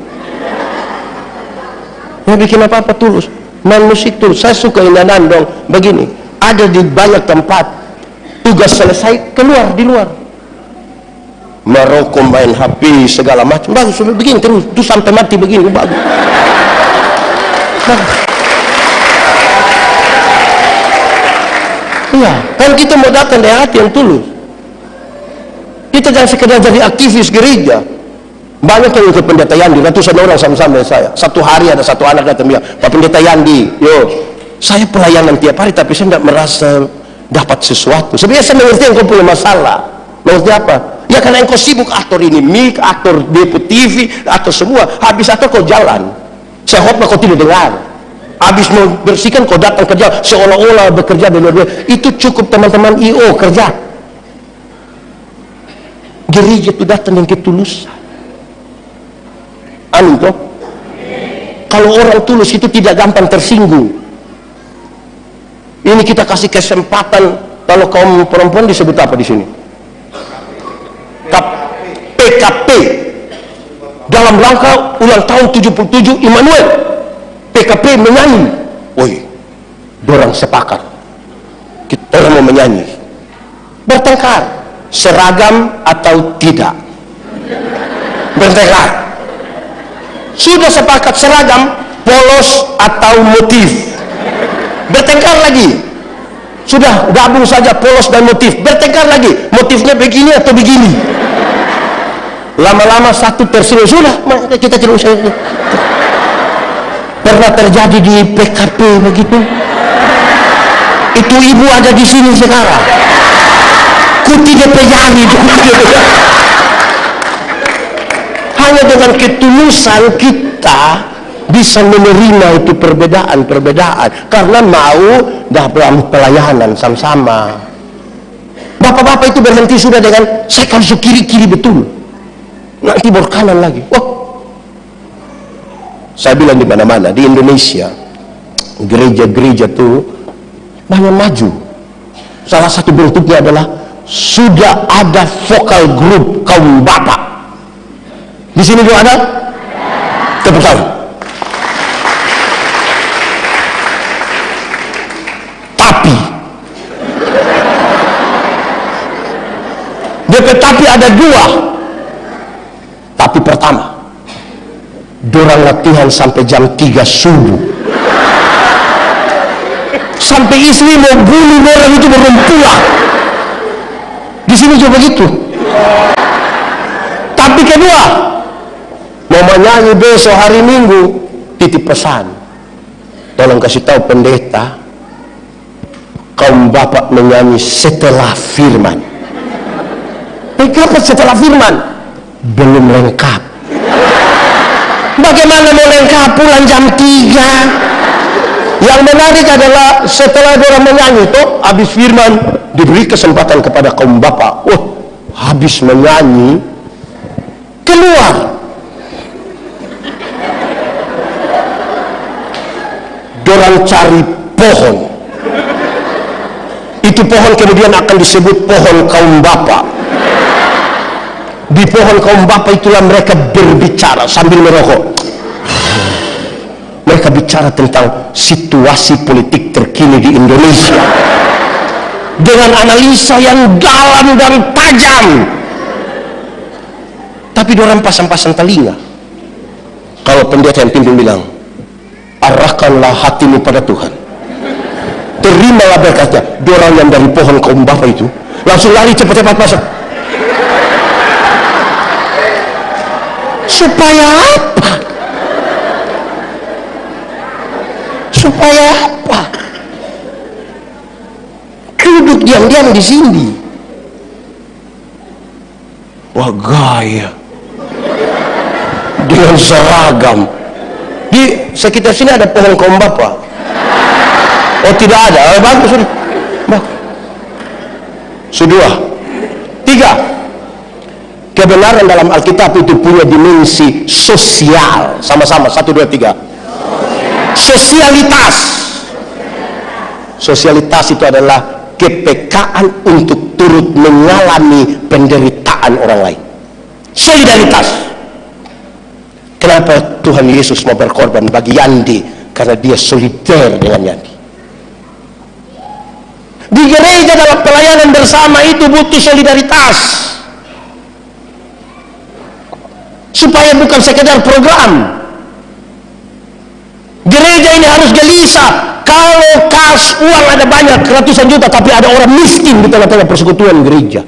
Mau bikin apa-apa tulus. Main musik tulus. Saya suka inanan dong. Begini, ada di banyak tempat. Tugas selesai, keluar di luar. Merokok, main HP, segala macam. Bagus, begini terus. Itu sampai mati begini, bagus. Iya, kalau kita mau datang dari hati yang tulus. Kita jangan sekedar jadi aktivis gereja. Banyak yang ikut pendeta Yandi, ratusan orang sama-sama dengan saya. Satu hari ada satu anak datang bilang, Pak Pendeta Yandi, yo, saya pelayanan tiap hari tapi saya tidak merasa dapat sesuatu. Sebenarnya saya mengerti engkau punya masalah. Mengerti apa? Ya karena engkau sibuk aktor ini mik, aktor DP TV, aktor semua. Habis aktor kau jalan. Saya khotbah kau tidak dengar. Habis membersihkan kau datang kerja seolah-olah bekerja di luar. Itu cukup teman-teman IO kerja. Gereja itu datang yang ketulusan. Amin toh? Kalau orang tulus itu tidak gampang tersinggung. Ini kita kasih kesempatan. Kalau kaum perempuan disebut apa di sini? PKP. Dalam rangka ulang tahun 77 Immanuel. PKP menyanyi. Woi, dorang sepakat. Kita mau menyanyi. Bertengkar. Seragam atau tidak? Bertengkar. Sudah sepakat seragam, polos atau motif. Bertengkar lagi. Sudah gabung saja polos dan motif. Bertengkar lagi. Motifnya begini atau begini. Lama-lama satu tersinggung. Sudah, kita terus. Pernah terjadi di PKP begitu. Itu ibu ada di sini sekarang. Tidak terjadi. Hanya dengan ketulusan kita bisa menerima itu perbedaan-perbedaan karena mau dalam pelayanan sama-sama. Bapak-bapak itu berhenti sudah dengan saya kan kiri-kiri betul. Nanti berkanan lagi. Wah. Saya bilang di mana-mana di Indonesia gereja-gereja tuh banyak maju. Salah satu bentuknya adalah sudah ada vokal grup kaum bapak. Di sini juga ada? Tepuk tangan. Tapi ada 2. Tapi pertama, dorang latihan sampai jam 3 subuh. Sampai istri mau bunuh orang itu belum pulang. Di sini juga begitu. Tapi Tapi kedua, mau menyanyi besok hari Minggu, titip pesan, tolong kasih tahu pendeta, kaum bapak menyanyi setelah firman. Kenapa setelah firman? Belum lengkap. Bagaimana mau lengkap pulang jam 3? Yang menarik adalah setelah orang menyanyi itu, habis firman diberi kesempatan kepada kaum bapak. Habis menyanyi keluar. Dorang cari pohon. Itu pohon kemudian akan disebut pohon kaum bapak. Di pohon kaum bapak itulah mereka berbicara sambil merokok. Mereka bicara tentang situasi politik terkini di Indonesia dengan analisa yang dalam dan tajam. Tapi dorang pasang-pasang telinga. Kalau pendeta yang pimpin bilang, arahkanlah hatimu pada Tuhan, terimalah berkatnya. Dorang yang dari pohon kaum bapak itu langsung lari cepat-cepat masuk. Supaya apa? Supaya apa? Duduk diam-diam di sini. Wah, gaya dengan seragam. Di sekitar sini ada pohon kaum bapak? Oh, tidak ada. Bagus. Sudah. 3. Kebenaran dalam Alkitab itu punya dimensi sosial. Sama-sama, 1, 2, 3. Sosialitas. Sosialitas itu adalah kepekaan untuk turut mengalami penderitaan orang lain. Solidaritas. Kenapa Tuhan Yesus mau berkorban bagi Yandi? Karena dia solider dengan Yandi. Di gereja dalam pelayanan bersama itu butuh solidaritas. Supaya bukan sekedar program. Gereja ini harus gelisah. Kalau kas uang ada banyak, ratusan juta, tapi ada orang miskin di tengah-tengah persekutuan gereja.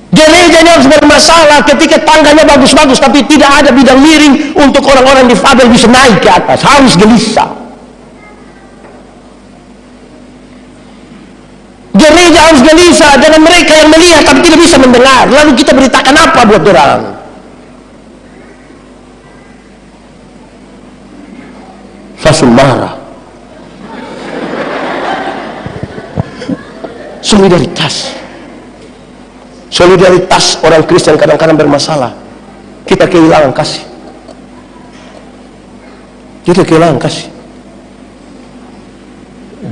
Gereja ini harus bermasalah ketika tangganya bagus-bagus, tapi tidak ada bidang miring untuk orang-orang difabel bisa naik ke atas. Harus gelisah. Gereja harus gelisah dengan mereka yang melihat tapi tidak bisa mendengar. Lalu kita beritakan apa buat orang? Langsung marah. Solidaritas. Solidaritas orang Kristen kadang-kadang bermasalah. Kita kehilangan kasih. Kita kehilangan kasih.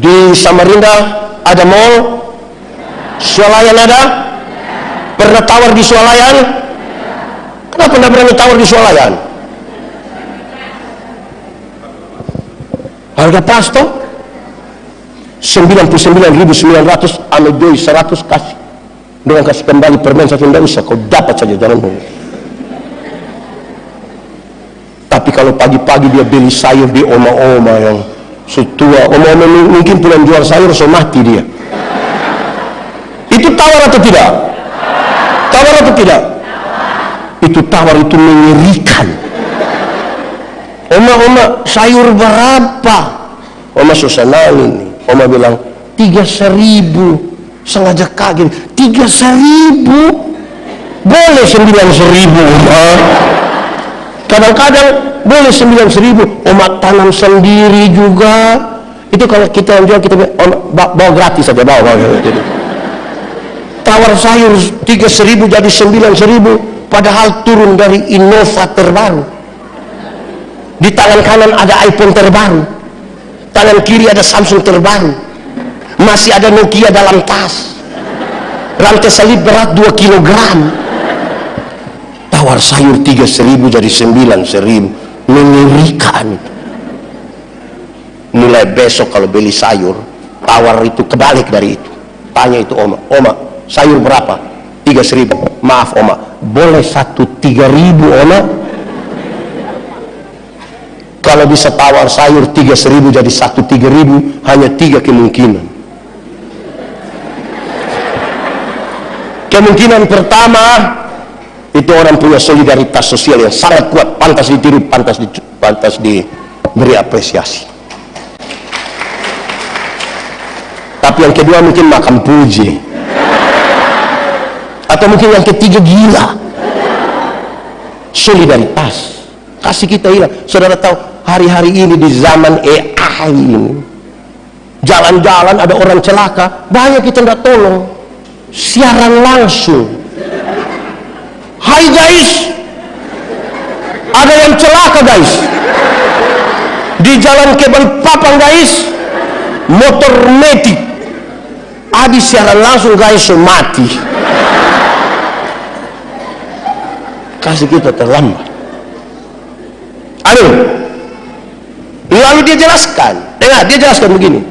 Di Samarinda ada mall, swalayan ada? Pernah tawar di swalayan? Kenapa tidak berani tawar di swalayan? Harga pas toh 99.900, ame doi 100 kasih. Dengan kasih kembali permen satu tidak usah, kau dapat saja, jangan bohong. Tapi kalau pagi-pagi dia beli sayur di oma-oma yang setua, oma-oma mungkin pulang jual sayur so mati dia. Itu tawar atau tidak? Tawar atau tidak? Itu tawar, itu mengerikan. Oma sayur berapa? Oma susah ini. Oma bilang 3.000. Sengaja kaget. 3.000? Boleh 9.000 Oma. Kadang-kadang boleh 9.000. Oma tanam sendiri juga. Itu kalau kita yang jual, kita bawa gratis saja, bawa. Tawar sayur 3.000 jadi 9.000, padahal turun dari Innova terbaru. Di tangan kanan ada iPhone terbaru, tangan kiri ada Samsung terbaru, masih ada Nokia dalam tas, rantai salib berat 2 kg. Tawar sayur 3.000 jadi 9.000, mengerikan. Mulai besok kalau beli sayur, tawar itu kebalik dari itu. Tanya itu Oma, sayur berapa? 3.000. Maaf Oma, boleh 1 3.000 Oma? Kalau bisa tawar sayur 3.000 jadi 1 3.000, hanya 3 kemungkinan. Kemungkinan pertama, itu orang punya solidaritas sosial yang sangat kuat, pantas ditiru, pantas diberi apresiasi. Tapi yang kedua mungkin makan puji, atau mungkin yang ketiga gila. Solidaritas kasih kita hilang. Saudara tahu hari-hari ini di zaman AI ini, jalan-jalan ada orang celaka, banyak kita nggak tolong, siaran langsung. Hai guys, ada yang celaka guys di jalan ke Balikpapan guys, motor metik, adi siaran langsung guys, mati. Kasih kita terlambat. Aduh. Lalu dia jelaskan, dia jelaskan begini,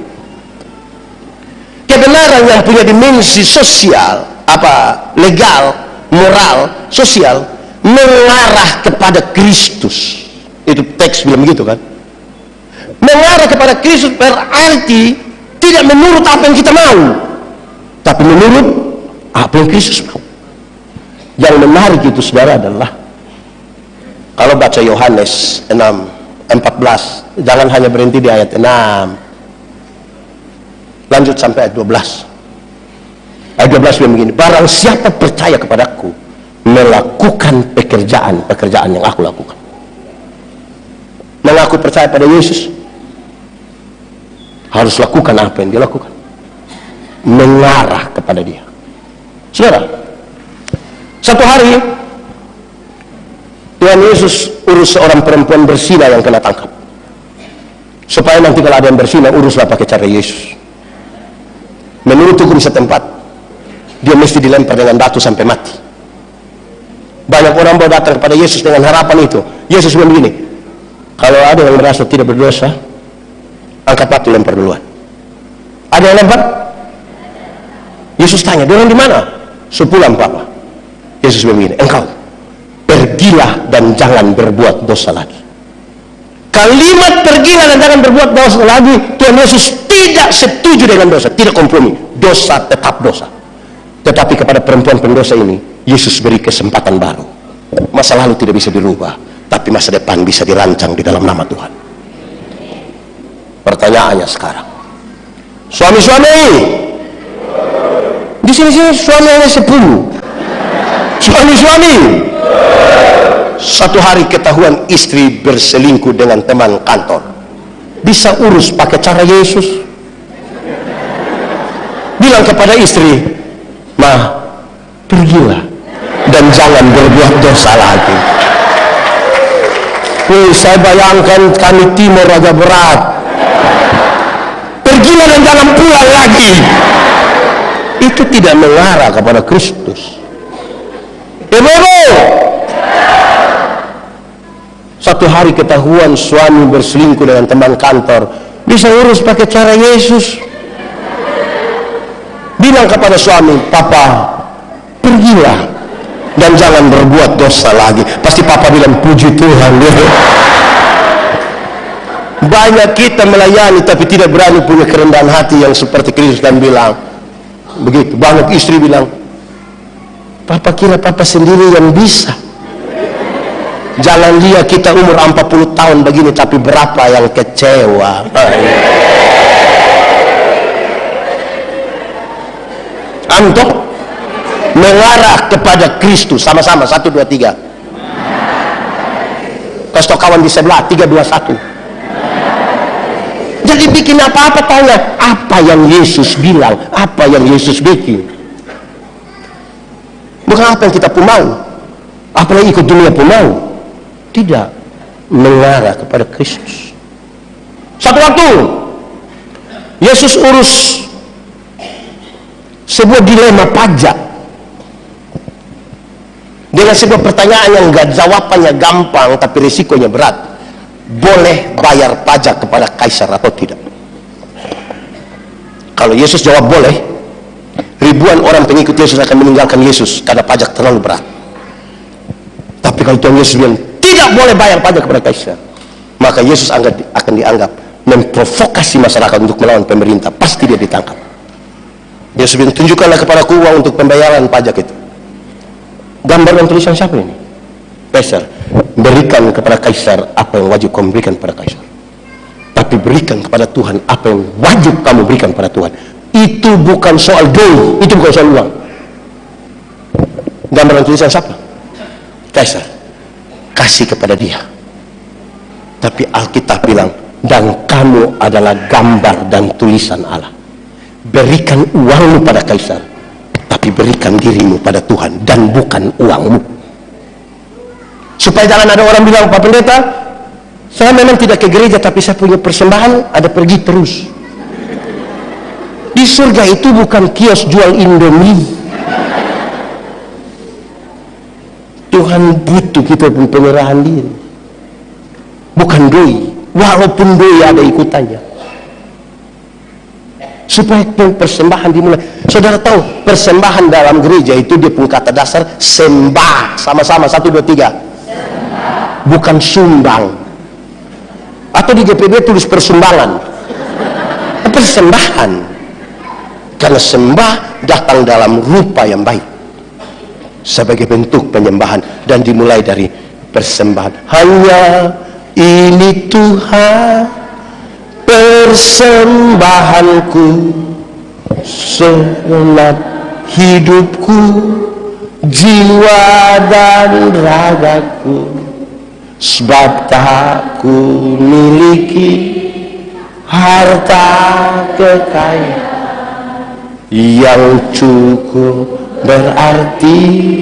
kebenaran yang punya dimensi sosial, legal, moral, sosial, mengarah kepada Kristus. Itu teks bilang begitu kan. Mengarah kepada Kristus berarti tidak menurut apa yang kita mau, tapi menurut apa yang Kristus mau. Yang menarik itu saudara adalah, kalau baca Yohanes 6:14, jangan hanya berhenti di ayat 6, lanjut sampai ayat 12. Ayat 12 bilang begini, barang siapa percaya kepadaku, melakukan pekerjaan yang aku lakukan. Mengaku percaya pada Yesus, harus lakukan apa yang dia lakukan, mengarah kepada dia. Saudara, satu hari Tuhan Yesus urus seorang perempuan berzina yang kena tangkap, supaya nanti kalau ada yang berzina, uruslah pakai cara Yesus. Menurut hukum setempat, dia mesti dilempar dengan batu sampai mati. Banyak orang mau datang kepada Yesus dengan harapan itu. Yesus bilang begini, kalau ada yang merasa tidak berdosa, angkat batu, lempar duluan. Ada yang lempar? Yesus tanya, dia orang di mana? Sepulang papa. Yesus bilang begini, engkau pergilah dan jangan berbuat dosa lagi. Kalimat pergilah dan jangan berbuat dosa lagi, Tuhan Yesus tidak setuju dengan dosa, tidak kompromi. Dosa tetap dosa. Tetapi kepada perempuan pendosa ini, Yesus beri kesempatan baru. Masa lalu tidak bisa dirubah, tapi masa depan bisa dirancang di dalam nama Tuhan. Pertanyaannya sekarang, suami-suami, di sini suami hanya 10. Suami-suami, satu hari ketahuan istri berselingkuh dengan teman kantor, bisa urus pakai cara Yesus. Bilang kepada istri, "Ma, pergilah dan jangan berbuat dosa lagi." Saya bayangkan kami timur agak berat. Pergilah dan jangan pulang lagi. Itu tidak mengarah kepada Kristus. Ibu-ibu, satu hari ketahuan suami berselingkuh dengan teman kantor, bisa urus pakai cara Yesus. Bilang kepada suami, "Papa, pergilah dan jangan berbuat dosa lagi." Pasti papa bilang, "Puji Tuhan." Banyak kita melayani tapi tidak berani punya kerendahan hati yang seperti Kristus dan bilang begitu. Banyak istri bilang, "Papa kira papa sendiri yang bisa. Jangan lihat kita umur 40 tahun begini tapi berapa yang kecewa." Untuk mengarah kepada Kristus. Sama-sama, 1, 2, 3. Kasih tau kawan di sebelah, 3, 2, 1. Jadi bikin apa-apa, tanya apa yang Yesus bilang, apa yang Yesus bikin. Bukan apa yang kita pun mau, apa yang ikut dunia pun mau. Tidak, mengarah kepada Kristus. Satu waktu Yesus urus sebuah dilema pajak dengan sebuah pertanyaan yang jawabannya gampang tapi risikonya berat. Boleh bayar pajak kepada kaisar atau tidak? Kalau Yesus jawab boleh, ribuan orang pengikut Yesus akan meninggalkan Yesus karena pajak terlalu berat. Tapi kalau Tuhan Yesus bilang tidak boleh bayar pajak kepada kaisar, maka Yesus akan dianggap memprovokasi masyarakat untuk melawan pemerintah. Pasti dia ditangkap. Yesus bilang, tunjukkanlah kepadaku uang untuk pembayaran pajak itu. Gambar dan tulisan siapa ini? Kaisar. Berikan kepada Kaisar apa yang wajib kamu berikan kepada Kaisar, tapi berikan kepada Tuhan apa yang wajib kamu berikan kepada Tuhan. Itu bukan soal duit, itu bukan soal uang. Gambar dan tulisan siapa? Kaisar. Kasih kepada dia. Tapi Alkitab bilang, dan kamu adalah gambar dan tulisan Allah. Berikan uangmu pada Kaisar, tapi berikan dirimu pada Tuhan dan bukan uangmu. Supaya jangan ada orang bilang, Pak Pendeta, saya memang tidak ke gereja, tapi saya punya persembahan, ada pergi terus. Di surga itu bukan kios jual Indomie. Tuhan butuh kita pun penyerahan diri, bukan doi, walaupun doi ada ikutannya, supaya persembahan dimulai. Saudara tahu persembahan dalam gereja itu dia pun kata dasar sembah, sama-sama 1, 2, 3, bukan sumbang. Atau di GPB tulis persumbangan, persembahan, karena sembah datang dalam rupa yang baik sebagai bentuk penyembahan, dan dimulai dari persembahan. Hanya ini Tuhan persembahanku, segenap hidupku, jiwa dan ragaku, sebab tak ku miliki harta kekayaan yang cukup berarti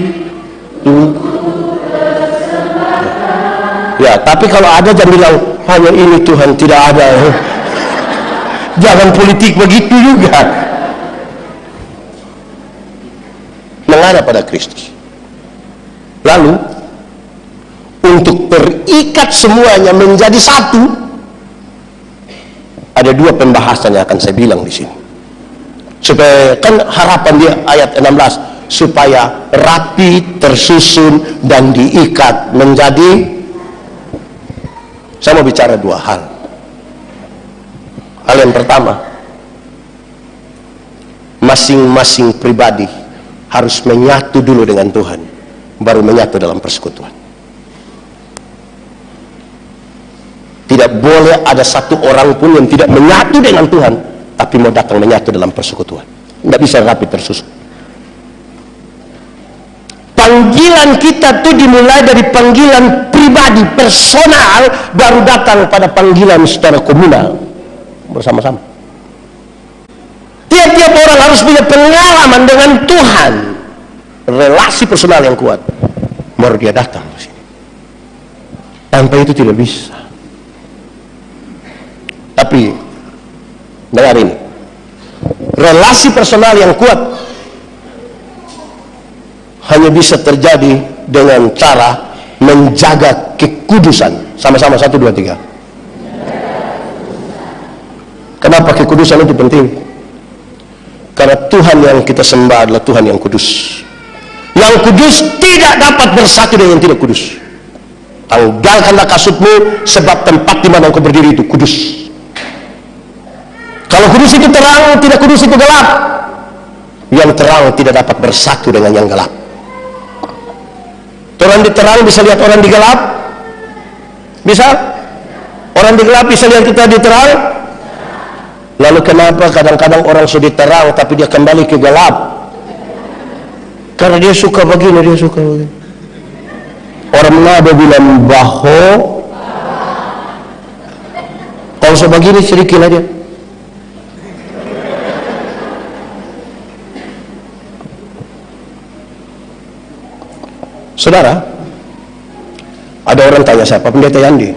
ya, tapi kalau ada jangan bilang hanya ini Tuhan, tidak ada. Jangan politik begitu juga. Mengarah pada Kristus. Lalu untuk terikat semuanya menjadi satu, ada 2 pembahasan yang akan saya bilang di sini. Supaya kan harapan dia ayat 16, supaya rapi, tersusun dan diikat menjadi. Saya mau bicara 2 hal. Hal yang pertama, masing-masing pribadi harus menyatu dulu dengan Tuhan, baru menyatu dalam persekutuan. Tidak boleh ada satu orang pun yang tidak menyatu dengan Tuhan tapi mau datang menyatu dalam persekutuan. Tidak bisa rapi tersusun. Panggilan kita itu dimulai dari panggilan pribadi, personal, baru datang pada panggilan secara komunal, bersama-sama. Tiap-tiap orang harus punya pengalaman dengan Tuhan, relasi personal yang kuat, baru dia datang ke sini. Tanpa itu tidak bisa. Tapi dengar ini, relasi personal yang kuat hanya bisa terjadi dengan cara menjaga kekudusan. Sama-sama 1, 2, 3. Kenapa kekudusan itu penting? Karena Tuhan yang kita sembah adalah Tuhan yang kudus. Yang kudus tidak dapat bersatu dengan yang tidak kudus. Tanggalkanlah kasutmu, sebab tempat di mana engkau berdiri itu kudus. Kalau kudus itu terang, tidak kudus itu gelap. Yang terang tidak dapat bersatu dengan yang gelap. Orang di terang bisa lihat orang di gelap? Bisa? Orang di gelap bisa lihat kita di terang? Lalu kenapa kadang-kadang orang sudah di terang tapi dia kembali ke gelap? Karena dia suka begini, dia suka begini. Orang Manado bilang baho, kalau sebegini sedikit aja. Saudara, ada orang tanya saya, Pak Pendeta Yandi,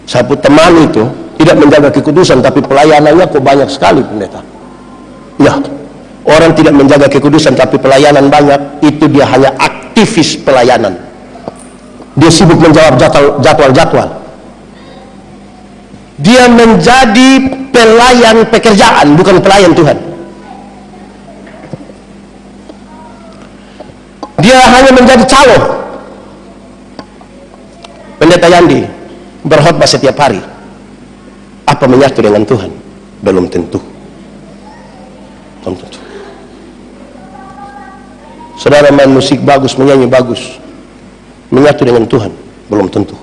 saya pun teman itu tidak menjaga kekudusan, tapi pelayanannya kok banyak sekali, Pendeta. Ya, orang tidak menjaga kekudusan tapi pelayanan banyak, itu dia hanya aktivis pelayanan. Dia sibuk menjawab jadwal-jadwal. Dia menjadi pelayan pekerjaan, bukan pelayan Tuhan. Dia hanya menjadi calo. Pendeta Yandi berkhotbah setiap hari. Apa menyatu dengan Tuhan? Belum tentu. Belum tentu. Saudara main musik bagus, menyanyi bagus, menyatu dengan Tuhan, belum tentu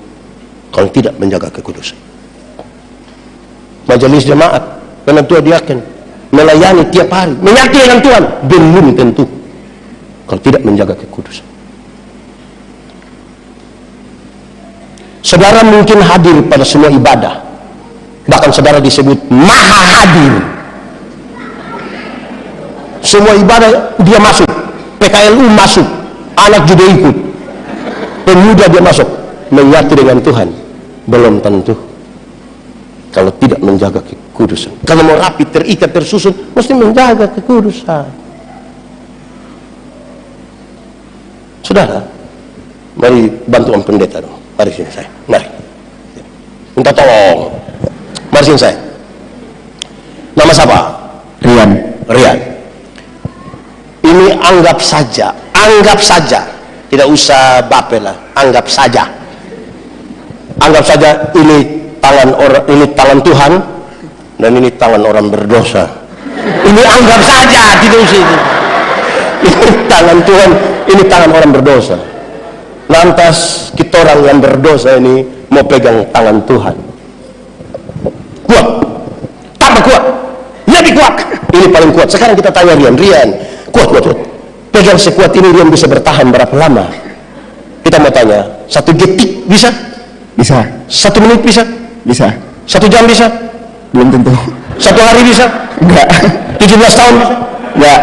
kalau tidak menjaga kekudusan. Majelis jemaat, penentu diaken, melayani tiap hari, menyatu dengan Tuhan, belum tentu kalau tidak menjaga kekudusan. Saudara mungkin hadir pada semua ibadah, bahkan saudara disebut maha hadir. Semua ibadah dia masuk, PKLU masuk, anak juga ikut, pemuda dia masuk, menyatu dengan Tuhan, belum tentu kalau tidak menjaga kekudusan. Kalau mau rapi, terikat, tersusun, mesti menjaga kekudusan. Saudara, mari bantu Om Pendeta dong. Mari sini saya, mari. Minta tolong. Mari sini saya. Nama siapa? Rian. Rian. Ini anggap saja, tidak usah bapel lah, anggap saja ini tangan orang, ini tangan Tuhan, dan ini tangan orang berdosa. Ini anggap saja, tidak usah ini tangan Tuhan, ini tangan orang berdosa. Lantas kita orang yang berdosa ini mau pegang tangan Tuhan, kuat, tambah kuat, lebih kuat, ini paling kuat. Sekarang kita tanya Rian, kuat, pegang sekuat ini Rian bisa bertahan berapa lama? Kita mau tanya, 1 detik bisa? Bisa. 1 menit bisa? Bisa. 1 jam bisa? Belum tentu. 1 hari bisa? Enggak. 17 tahun bisa? Enggak.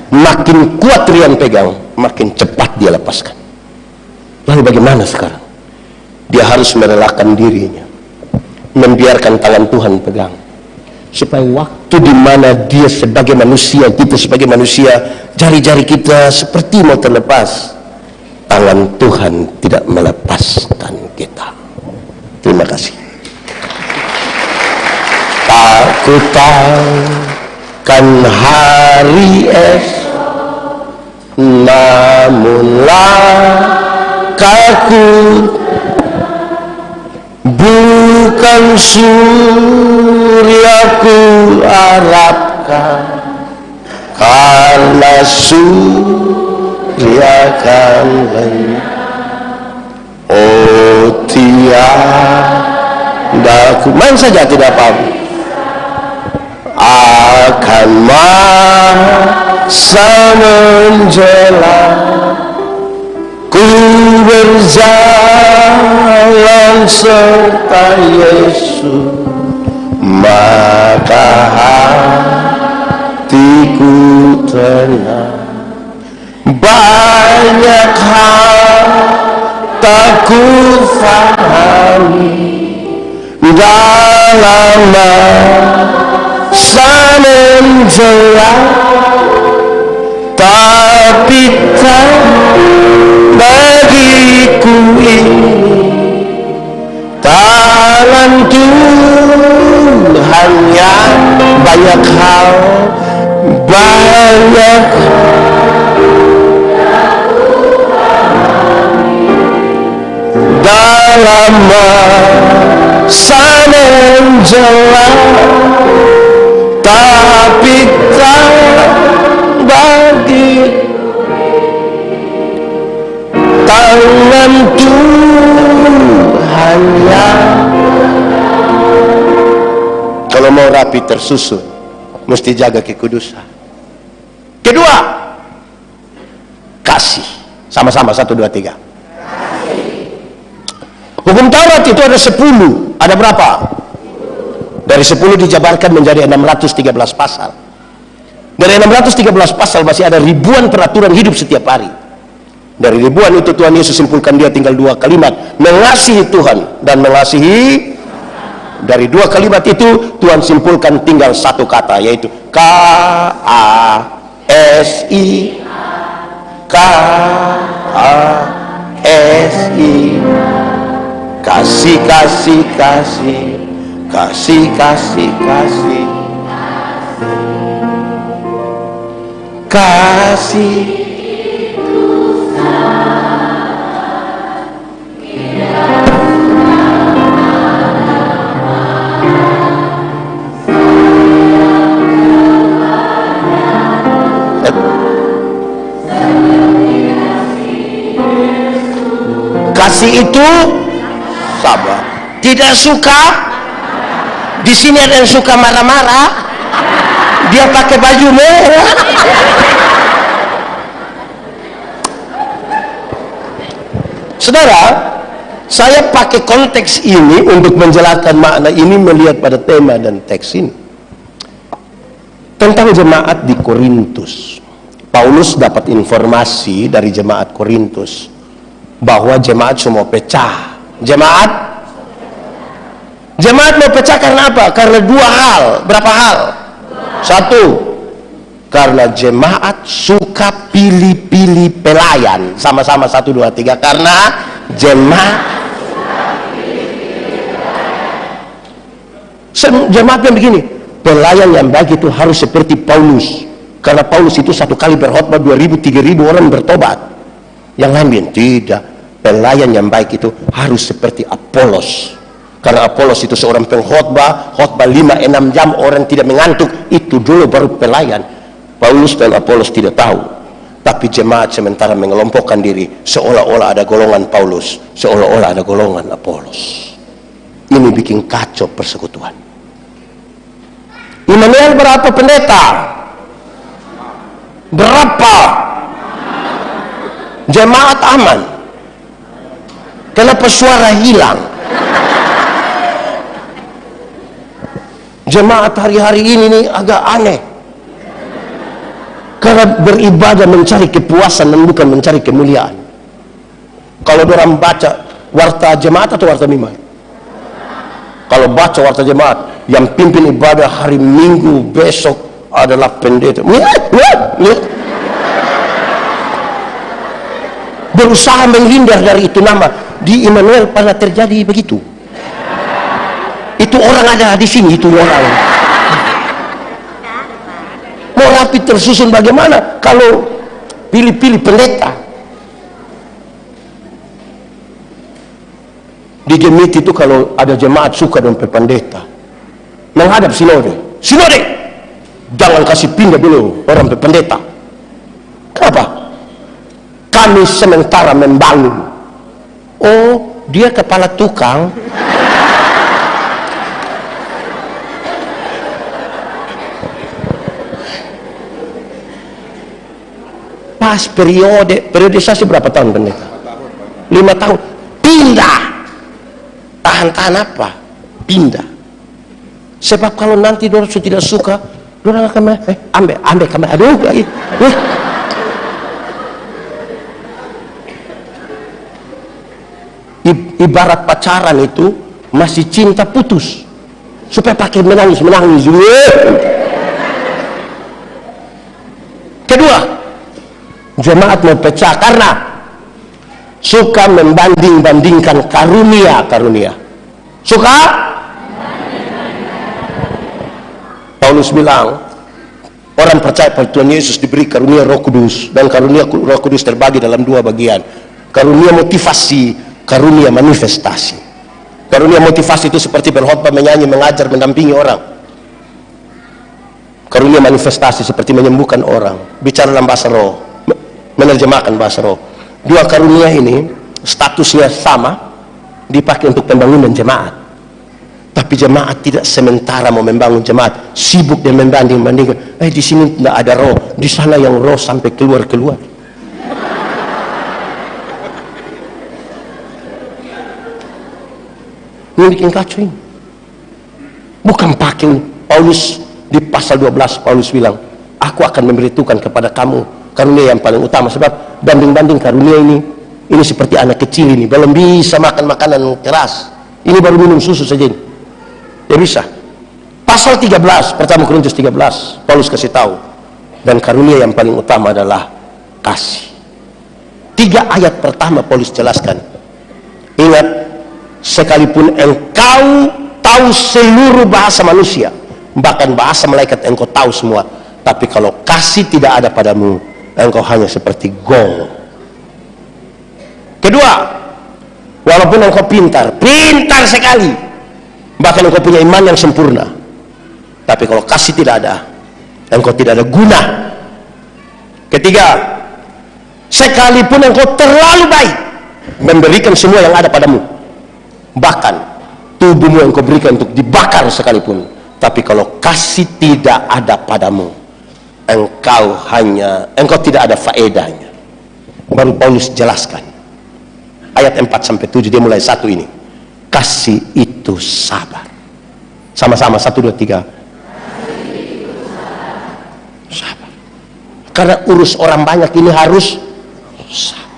Makin kuat Rian pegang, makin cepat dia lepaskan. Lalu bagaimana sekarang? Dia harus merelakan dirinya, membiarkan tangan Tuhan pegang, supaya waktu di mana dia sebagai manusia, kita sebagai manusia, jari-jari kita seperti mau terlepas, tangan Tuhan tidak melepaskan kita. Terima kasih. Aku tahu kan hari esok, namunlah kaku bukan suryaku harapkan, karena surya akan lenyap. Oh tiada ku, main saja tidak apa-apa, akan masa menjelang, ku berjalan serta Yesus, maka hatiku tenang. Banyak hal tak ku fahami dalam masa menjelang, tapi tak bagiku ini tangan Tuhan yang banyak hal dalam masa menjelang, tapi tak bagi tangan Tuhan yang. Kalau mau rapi tersusun, mesti jaga kekudusan. Kedua, kasih. Sama-sama 1, 2, 3. Hukum Taurat itu ada 10. Ada berapa? Dari 10 dijabarkan menjadi 613 pasal. Dari 613 pasal masih ada ribuan peraturan hidup setiap hari. Dari ribuan itu Tuhan Yesus simpulkan dia tinggal 2 kalimat, mengasihi Tuhan dan mengasihi. Dari 2 kalimat itu Tuhan simpulkan tinggal 1 kata, yaitu K-A-S-I, K-A-S-I, kasih, kasih, kasih, kasih, kasih, kasih, kasih. Kasih itu sabar. Tidak suka. Di sini ada yang suka marah-marah. Dia pakai baju merah. Saudara, saya pakai konteks ini untuk menjelaskan makna ini melihat pada tema dan teks ini. Tentang jemaat di Korintus. Paulus dapat informasi dari jemaat Korintus bahwa jemaat semua pecah. Jemaat mau pecah karena apa? Karena dua hal. Berapa hal? Satu, karena jemaat suka pilih-pilih pelayan. Sama-sama 1, 2, 3. Karena jemaat yang begini, pelayan yang baik itu harus seperti Paulus. Karena Paulus itu satu kali berkhotbah 2.000, 3.000 orang bertobat. Yang lain tidak. Pelayan yang baik itu harus seperti Apolos. Karena Apolos itu seorang pengkhotbah, khotbah 5-6 jam, orang tidak mengantuk. Itu dulu baru pelayan. Paulus dan Apolos tidak tahu. Tapi jemaat sementara mengelompokkan diri, seolah-olah ada golongan Paulus, seolah-olah ada golongan Apolos. Ini bikin kacau persekutuan. Immanuel berapa pendeta? Berapa? Jemaat aman. Kenapa suara hilang? Jemaat hari-hari ini nih agak aneh. Karena beribadah mencari kepuasan dan bukan mencari kemuliaan. Kalau orang baca warta jemaat atau warta mimbar? Kalau baca warta jemaat, yang pimpin ibadah hari Minggu besok adalah pendeta. Berusaha menghindar dari itu nama. Di Immanuel pernah terjadi begitu. Itu orang ada di sini, itu orang. Mau rapi tersusun bagaimana kalau pilih-pilih pendeta? Di Gemit itu kalau ada jemaat suka dengan pendeta, menghadap sinode. Sinode, jangan kasih pindah dulu orang pendeta. Kenapa? Kami sementara membangun. Oh, dia kepala tukang. Pas periodisasi berapa tahun pendeta? 5 tahun. Pindah. Tahan-tahan apa? Pindah. Sebab kalau nanti dorang tidak suka, dorang akan ambil kamar. Aduh lagi. Ibarat pacaran itu masih cinta putus. Supaya pakai menangis. Kedua, jemaat mau pecah karena suka membanding-bandingkan karunia. Suka? Paulus bilang, orang percaya pada Tuhan Yesus diberi karunia Roh Kudus, dan karunia Roh Kudus terbagi dalam 2 bagian. Karunia motivasi, karunia manifestasi. Karunia motivasi itu seperti berkhotbah, menyanyi, mengajar, mendampingi orang. Karunia manifestasi seperti menyembuhkan orang, bicara dalam bahasa roh, menerjemahkan bahasa roh. 2 karunia ini statusnya sama, dipakai untuk pembangunan jemaat. Tapi jemaat tidak sementara mau membangun jemaat, sibuk dan membanding-bandingkan. Di sini tidak ada roh, di sana yang roh sampai keluar. Ini bikin kacau ini. Bukan pakai Paulus di pasal 12, Paulus bilang, aku akan memberitahukan kepada kamu karunia yang paling utama. Sebab banding-banding karunia ini seperti anak kecil ini, belum bisa makan makanan keras, ini baru minum susu saja ini. Ya bisa. Pasal 13, pertama Korintus 13, Paulus kasih tahu, dan karunia yang paling utama adalah kasih. 3 ayat pertama Paulus jelaskan. Ingat, sekalipun engkau tahu seluruh bahasa manusia, bahkan bahasa malaikat engkau tahu semua, tapi kalau kasih tidak ada padamu, engkau hanya seperti gong. Kedua, walaupun engkau pintar sekali, bahkan engkau punya iman yang sempurna, tapi kalau kasih tidak ada, engkau tidak ada guna. Ketiga, sekalipun engkau terlalu baik, memberikan semua yang ada padamu, bahkan tubuhmu yang kau berikan untuk dibakar sekalipun. Tapi kalau kasih tidak ada padamu, engkau tidak ada faedahnya. Baru Paulus jelaskan ayat 4-7, dia mulai 1 ini. Kasih itu sabar. Sama-sama 1, 2, 3. Sabar. Karena urus orang banyak ini harus sabar.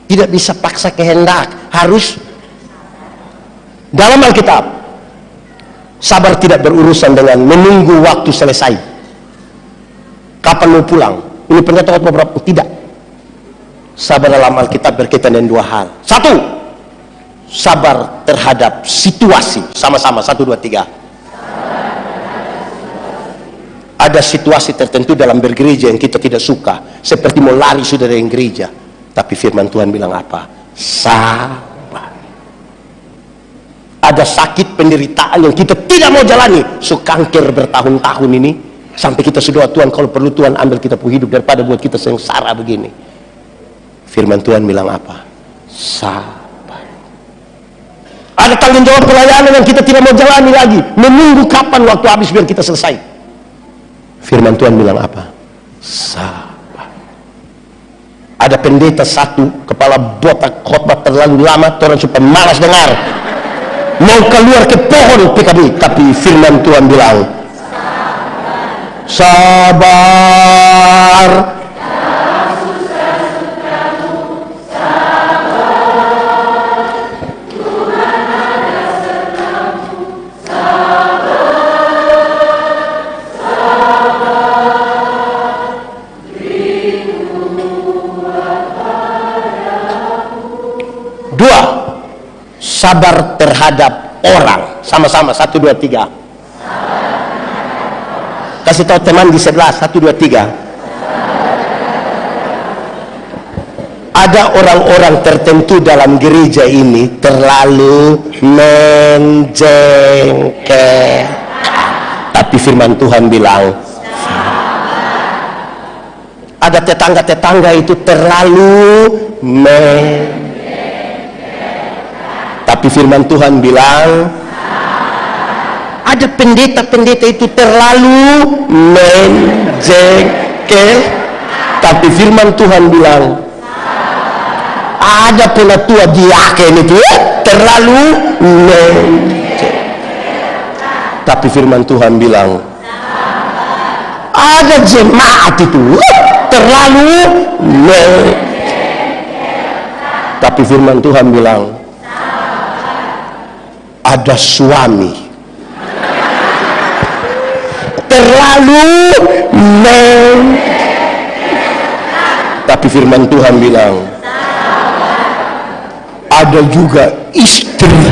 Tidak bisa paksa kehendak, harus. Dalam Alkitab, sabar tidak berurusan dengan menunggu waktu selesai. Kapan mau pulang? Ini pernyataan beberapa, tidak. Sabar dalam Alkitab berkaitan dengan 2 hal. 1, sabar terhadap situasi. Sama-sama 1, 2, 3. Ada situasi tertentu dalam bergereja yang kita tidak suka, seperti mau lari sudah dari gereja. Tapi firman Tuhan bilang apa? Sabar. Ada sakit penderitaan yang kita tidak mau jalani, kanker bertahun-tahun ini, sampai kita sudah, Tuhan kalau perlu Tuhan ambil kita pun hidup daripada buat kita sengsara begini. Firman Tuhan bilang apa? Sabar. Ada tanggung jawab pelayanan yang kita tidak mau jalani lagi, menunggu kapan waktu habis biar kita selesai. Firman Tuhan bilang apa? Sabar. Ada pendeta satu, kepala botak, khotbah terlalu lama, orang supaya malas dengar, mau keluar ke pohon PKB. Tapi firman Tuhan bilang sabar. Sabar terhadap orang. Sama-sama 1, 2, 3. Kasih tahu teman di sebelah. 1, 2, 3. Ada orang-orang tertentu dalam gereja ini terlalu menjengkelkan. Tapi firman Tuhan bilang ada tetangga-tetangga itu terlalu tapi firman Tuhan bilang ada pendeta-pendeta itu terlalu menjengkel. Tapi firman Tuhan bilang ada penatua diaken itu terlalu menjengkel. Tapi firman Tuhan bilang ada jemaat itu terlalu menjengkel. Tapi firman Tuhan bilang ada suami terlalu tapi firman Tuhan bilang ada juga istri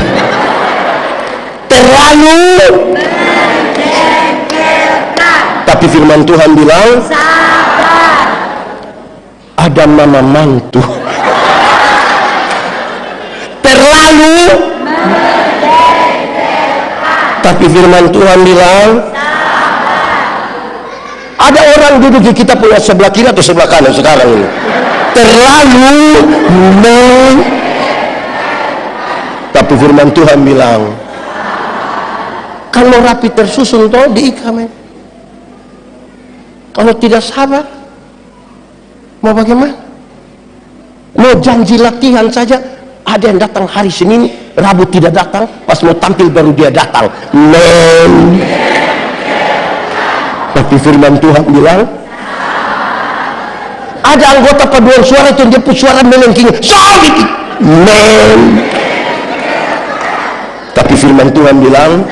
terlalu tapi firman Tuhan bilang ada mama mantu terlalu. Tapi firman Tuhan bilang ada orang duduk di kita punya sebelah kiri atau sebelah kanan sekarang ini terlalu tapi firman Tuhan bilang kalau rapi tersusun toh diikamen. Kalau tidak sabar mau bagaimana? Mau janji latihan saja, ada yang datang hari Senin, Rabu tidak datang, pas mau tampil baru dia datang. Tapi firman Tuhan bilang ada anggota paduan suara itu dia pun suara melengking, tapi firman Tuhan bilang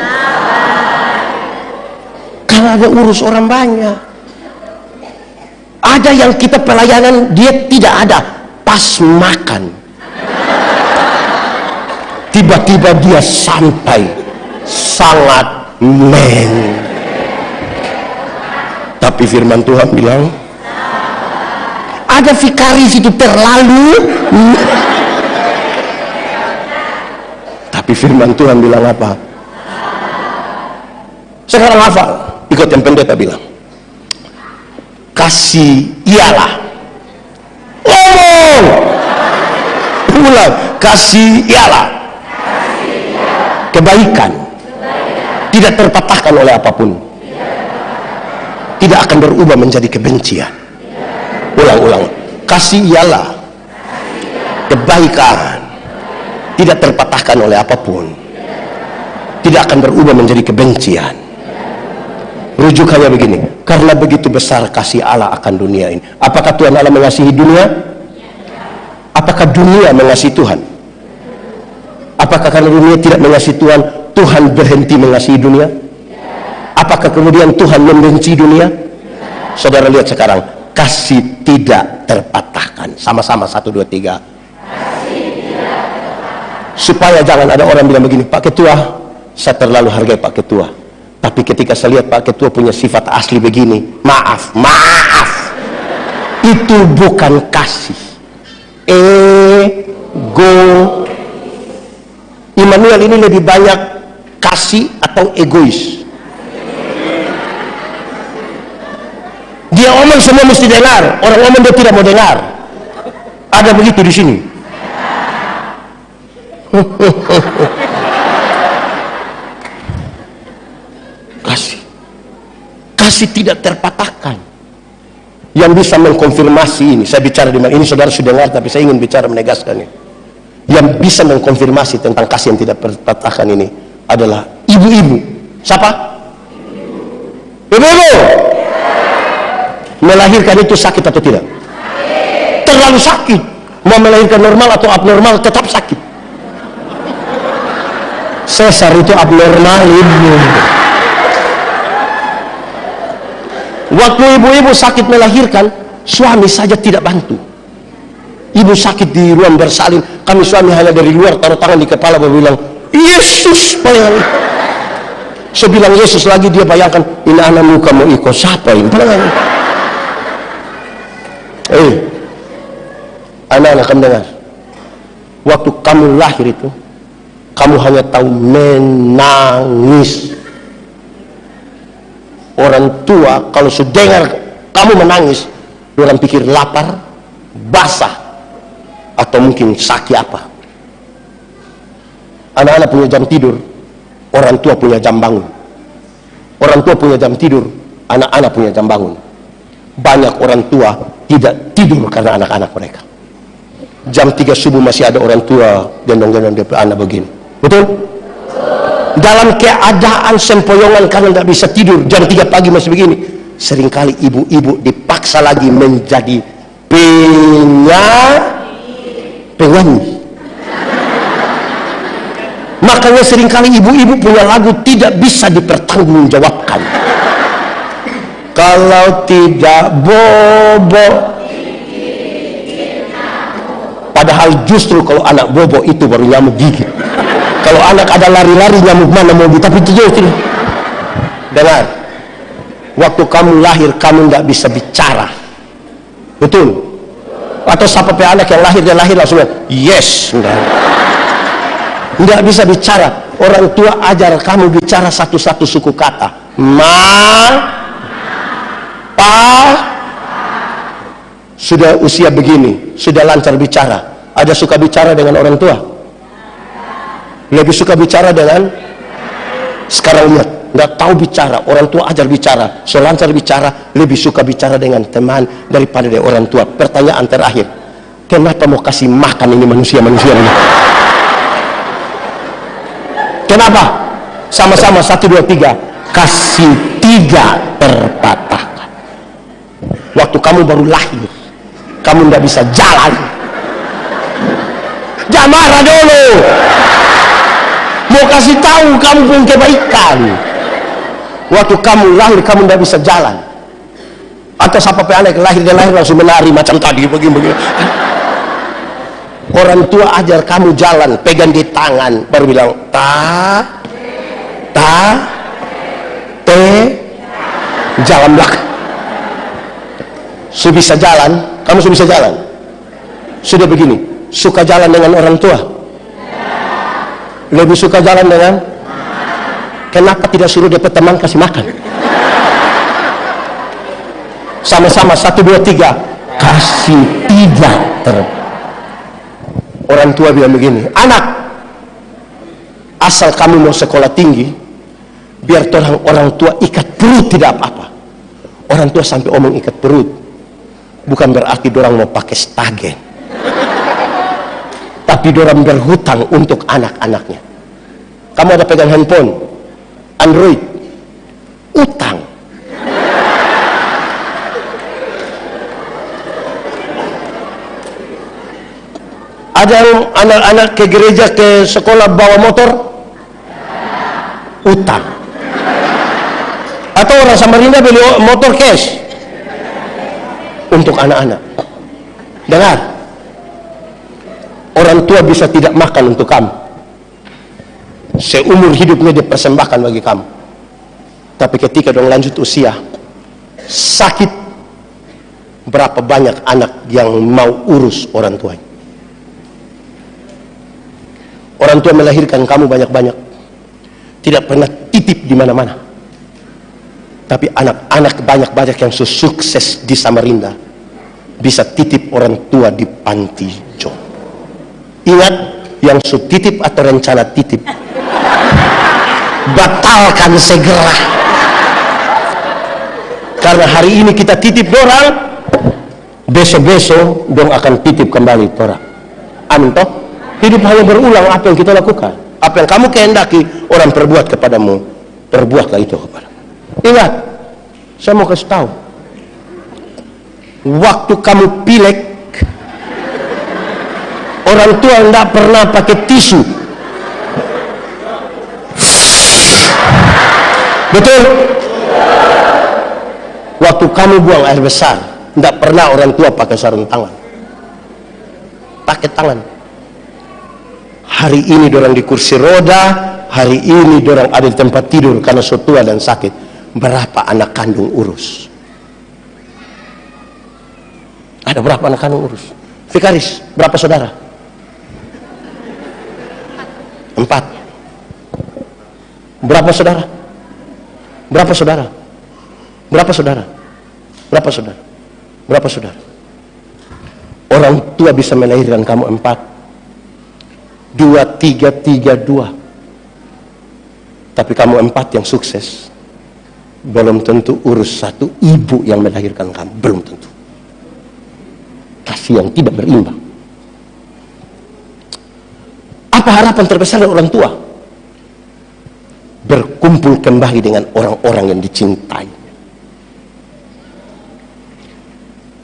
kalau ada urus orang banyak. Ada yang kita pelayanan dia tidak ada, pas makan tiba-tiba dia sampai sangat tapi firman Tuhan bilang ada vikaris itu terlalu tapi firman Tuhan bilang apa? Sekarang hafal, ikut yang pendeta bilang kasih ialah ngomong ulang. Kasih ialah kebaikan, tidak terpatahkan oleh apapun, tidak akan berubah menjadi kebencian. Ulang-ulang. Kasih ialah kebaikan, tidak terpatahkan oleh apapun, tidak akan berubah menjadi kebencian. Rujukannya begini, karena begitu besar kasih Allah akan dunia ini. Apakah Tuhan Allah mengasihi dunia? Apakah dunia mengasihi Tuhan? Apakah karena dunia tidak mengasihi Tuhan, Tuhan berhenti mengasihi dunia? Apakah kemudian Tuhan membenci dunia? Saudara lihat sekarang, kasih tidak terpatahkan. Sama-sama 1, 2, 3. Supaya jangan ada orang bilang begini, Pak Ketua, saya terlalu hargai Pak Ketua, tapi ketika saya lihat Pak Ketua punya sifat asli begini, maaf, itu bukan kasih, ego. Immanuel ini lebih banyak kasih atau egois? Dia omong semua mesti dengar, orang omong dia tidak mau dengar. Ada begitu di sini. Kasih tidak terpatahkan. Yang bisa mengkonfirmasi ini, saya bicara di mana ini, saudara sudah dengar, tapi saya ingin bicara menegaskannya. Yang bisa mengkonfirmasi tentang kasih yang tidak terpatahkan ini adalah ibu-ibu. Siapa? Ibu-ibu. Melahirkan itu sakit atau tidak? Terlalu sakit. Mau melahirkan normal atau abnormal tetap sakit. Sesar itu abnormal, ibu. Waktu ibu-ibu sakit melahirkan, suami saja tidak bantu. Ibu sakit di ruang bersalin, kami suami hanya dari luar taruh tangan di kepala bilang, Yesus bayang. Saya bilang Yesus lagi, dia bayangkan, ini anak muka mau ikut siapa ini? Anak-anak kamu dengar, waktu kamu lahir itu, kamu hanya tahu menangis. Orang tua kalau sudah dengar kamu menangis, orang pikir lapar, basah, atau mungkin sakit apa. Anak-anak punya jam tidur, orang tua punya jam bangun. Orang tua punya jam tidur, anak-anak punya jam bangun. Banyak orang tua tidak tidur karena anak-anak mereka. Jam 3 subuh masih ada orang tua gendong-gendong dia anak begini. Betul? Dalam keadaan sempoyongan karena tidak bisa tidur, jam 3 pagi masih begini. Seringkali ibu-ibu dipaksa lagi menjadi penyanyi. Makanya seringkali ibu-ibu punya lagu tidak bisa dipertanggungjawabkan. Kalau tidak bobo, padahal justru kalau anak bobo itu baru nyamuk gigit. Kalau anak ada lari-lari nyamuk mana mau tapi itu dengar, waktu kamu lahir kamu nggak bisa bicara, betul? Atau sampai anak yang lahir dia lahir langsung yes, nggak bisa bicara. Orang tua ajar kamu bicara satu-satu suku kata, pa. Sudah usia begini sudah lancar bicara, ada suka bicara dengan orang tua? Lebih suka bicara dengan, sekarang lihat, nggak tahu bicara, orang tua ajar bicara, selancar bicara, lebih suka bicara dengan teman daripada dengan orang tua. Pertanyaan terakhir, kenapa mau kasih makan ini manusia-manusia ini? Kenapa? Sama-sama 1, 2, 3. Kasih tidak terpatahkan. Waktu kamu baru lahir, kamu nggak bisa jalan, jangan marah dulu. Mau kasih tahu kamu punya kebaikan. Waktu kamu lahir kamu tidak bisa jalan. Atau sampai anak lahir dia lahir langsung menari macam tadi begini. Orang tua ajar kamu jalan, pegang di tangan, baru bilang jalan belakang. Sudah bisa jalan, kamu sudah bisa jalan. Sudah begini, suka jalan dengan orang tua? Lebih suka jalan dengan? Kenapa tidak suruh dia teman kasih makan? Sama-sama 1, 2, 3. Kasih tidak Orang tua bilang begini, anak, asal kamu mau sekolah tinggi, biar orang tua ikat perut tidak apa-apa. Orang tua sampai omong ikat perut, bukan berarti dorang mau pakai stagen, tapi dorang berhutang untuk anak-anaknya. Kamu ada pegang handphone Android, utang. Ada yang anak-anak ke gereja, ke sekolah bawa motor, utang. Atau orang Samarinda beli motor cash untuk anak-anak. Dengar, orang tua bisa tidak makan untuk kamu, seumur hidupnya dipersembahkan bagi kamu. Tapi ketika dong lanjut usia, sakit, berapa banyak anak yang mau urus orang tuanya. Orang tua melahirkan kamu banyak-banyak, tidak pernah titip di mana-mana. Tapi anak-anak banyak-banyak yang sukses di Samarinda bisa titip orang tua di panti jompo. Ingat, yang titip atau rencana titip, batalkan segera. Karena hari ini kita titip dorang, besok-besok dong akan titip kembali orang. Amin toh? Hidup hanya berulang. Apa yang kita lakukan, apa yang kamu kehendaki orang perbuat kepadamu, perbuatlah itu kepadamu. Ingat, saya mau kasih tahu, waktu kamu pilek, orang tua tidak pernah pakai tisu. Betul? Waktu kamu buang air besar, tidak pernah orang tua pakai sarung tangan, pakai tangan. Hari ini dorang di kursi roda, hari ini dorang ada di tempat tidur karena so tua dan sakit. Berapa anak kandung urus? Ada berapa anak kandung urus? Vikaris, berapa saudara? 4. Berapa saudara? Berapa saudara? Berapa saudara? Berapa saudara? Berapa saudara? Orang tua bisa melahirkan kamu 4, 2, 3, 3, 2. Tapi kamu 4 yang sukses, belum tentu urus satu ibu yang melahirkan kamu, belum tentu. Kasih yang tidak berimbang. Apa harapan terbesar dari orang tua? Berkumpul kembali dengan orang-orang yang dicintai.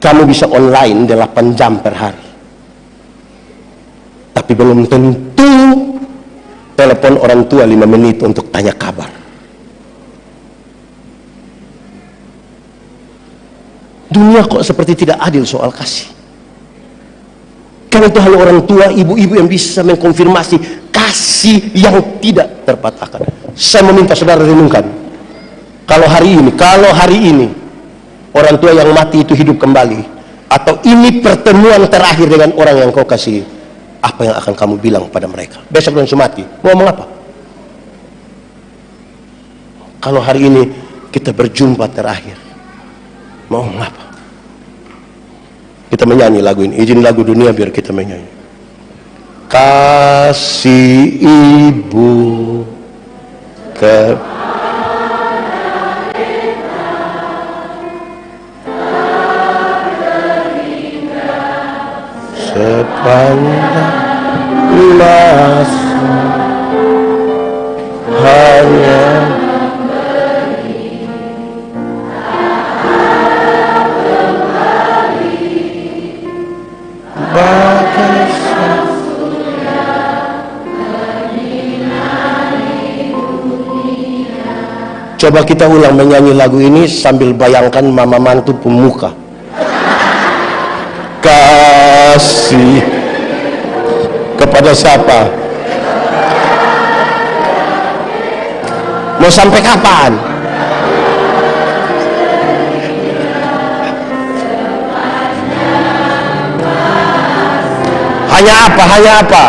Kamu bisa online 8 jam per hari, tapi belum tentu telepon orang tua 5 menit untuk tanya kabar. Dunia kok seperti tidak adil soal kasih. Karena itu hanya orang tua, ibu-ibu yang bisa mengkonfirmasi kasih yang tidak terpatahkan. Saya meminta saudara renungkan, kalau hari ini orang tua yang mati itu hidup kembali, atau ini pertemuan terakhir dengan orang yang kau kasih, apa yang akan kamu bilang pada mereka? Besok dan mati, mau ngomong apa? Kalau hari ini kita berjumpa terakhir, mau ngomong apa? Kita menyanyi lagu ini, izin lagu dunia biar kita menyanyi. Kasih ibu ke sepanjang masa hanya bagai Coba kita ulang menyanyi lagu ini sambil bayangkan mama mantu pemuka. Kasih kepada siapa? Mau sampai kapan? Hanya apa? Hanya apa?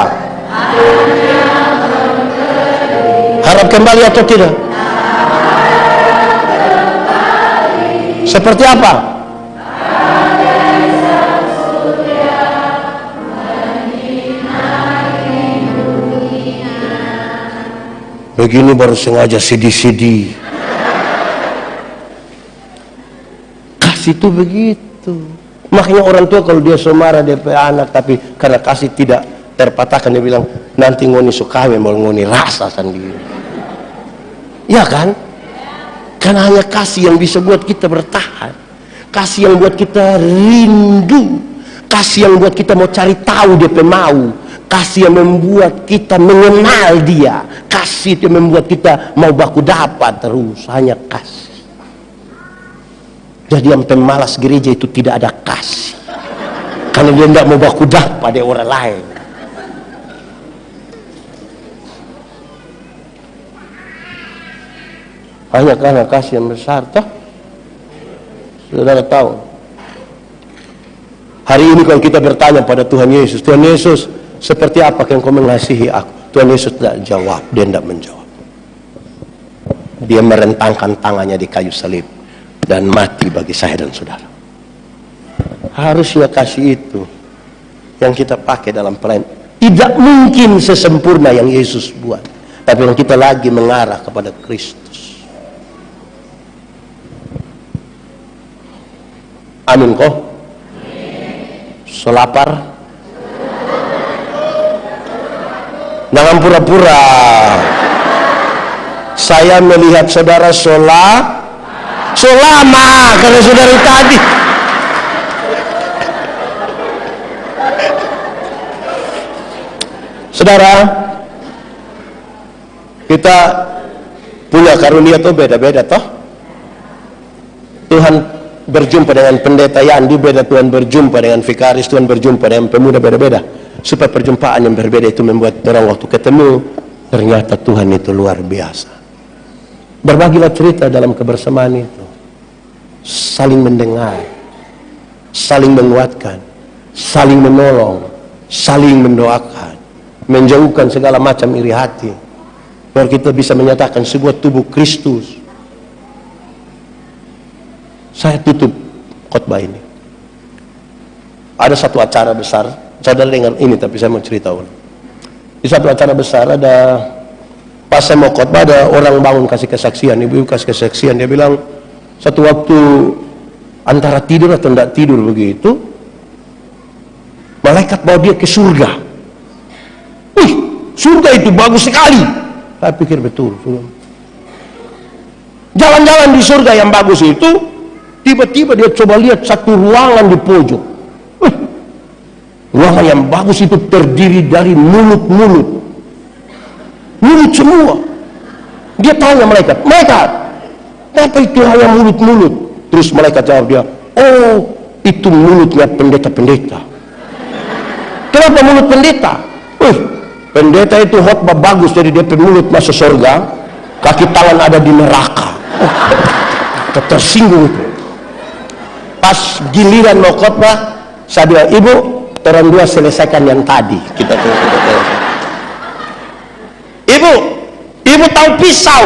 Harap kembali atau tidak? Seperti apa? begini baru sengaja CD. Kasih itu begitu. Makanya orang tua kalau dia marah dia anak, tapi karena kasih tidak terpatahkan, dia bilang nanti ngoni sukawe mau ngoni rasa sendiri. Ya kan? Karena hanya kasih yang bisa buat kita bertahan, kasih yang buat kita rindu, kasih yang buat kita mau cari tahu dia mau, kasih yang membuat kita mengenal dia, kasih yang membuat kita mau baku dapat terus. Hanya kasih. Jadi yang pemalas gereja itu tidak ada kasih, karena dia tidak mau baku dapat pada orang lain. Hanya karena kasih yang besar, toh saudara tahu. Hari ini kalau kita bertanya pada Tuhan Yesus, Tuhan Yesus, seperti apa yang kau mengasihi aku? Tuhan Yesus tidak jawab, dia tidak menjawab. Dia merentangkan tangannya di kayu salib dan mati bagi saya dan saudara. Harusnya kasih itu yang kita pakai dalam pelayanan. Tidak mungkin sesempurna yang Yesus buat, tapi yang kita lagi mengarah kepada Kristus. Amin kok. Selapar. Jangan pura-pura. Saya melihat saudara selama karena saudara tadi. Saudara, kita punya karunia tuh beda-beda toh. Tuhan berjumpa dengan pendeta Yandi beda, Tuhan berjumpa dengan vikaris, Tuhan berjumpa dengan pemuda beda-beda. Supaya perjumpaan yang berbeda itu membuat orang waktu ketemu, ternyata Tuhan itu luar biasa. Berbagilah cerita dalam kebersamaan itu, saling mendengar, saling menguatkan, saling menolong, saling mendoakan, menjauhkan segala macam iri hati, biar kita bisa menyatakan sebuah tubuh Kristus. Saya tutup khotbah ini. Ada satu acara besar, saudara dengan ini, tapi saya mau cerita ulang. Di satu acara besar ada, pas saya mau khotbah ada orang bangun kasih kesaksian, ibu kasih kesaksian, dia bilang satu waktu antara tidur atau tidak tidur begitu, malaikat bawa dia ke surga. Wih, surga itu bagus sekali. Saya pikir betul. Jalan-jalan di surga yang bagus itu, tiba-tiba dia coba lihat satu ruangan di pojok. Ruangan yang bagus itu terdiri dari mulut-mulut. Mulut semua. Dia tanya malaikat, apa itu hanya mulut-mulut? Terus malaikat jawab dia, oh itu mulutnya pendeta-pendeta. Kenapa mulut pendeta? Pendeta itu khotbah bagus, jadi dia mulut masuk surga, kaki tangan ada di neraka. Tersinggung itu. Pas giliran mau khotbah, saya bilang, ibu, orang dua selesaikan yang tadi. Kita tuh. Ibu tahu pisau?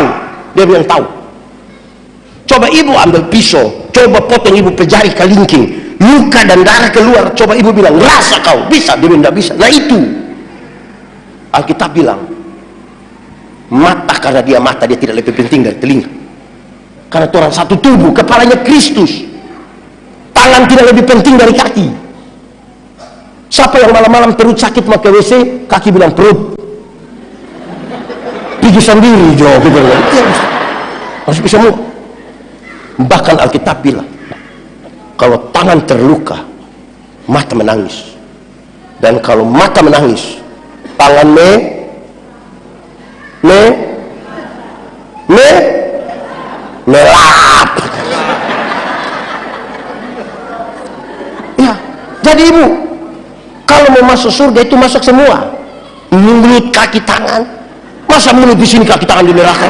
Dia bilang tahu. Coba ibu ambil pisau, coba potong ibu pejari kalingking, luka dan darah keluar. Coba ibu bilang, rasa kau bisa? Dia bilang tidak bisa. Nah itu Alkitab bilang, mata karena dia mata, dia tidak lebih penting dari telinga. Karena orang satu tubuh, kepalanya Kristus. Tangan tidak lebih penting dari kaki. Siapa yang malam-malam perut sakit mau ke WC, kaki bilang perut, pergi sendiri jauh gitu. Harus bisa semua. Bahkan Alkitab bilang, kalau tangan terluka, mata menangis. Dan kalau mata menangis, tangan melap. Jadi ibu, kalau mau masuk surga itu masuk semua, mulut, kaki, tangan. Masa mulut di sini, kaki, tangan di neraka?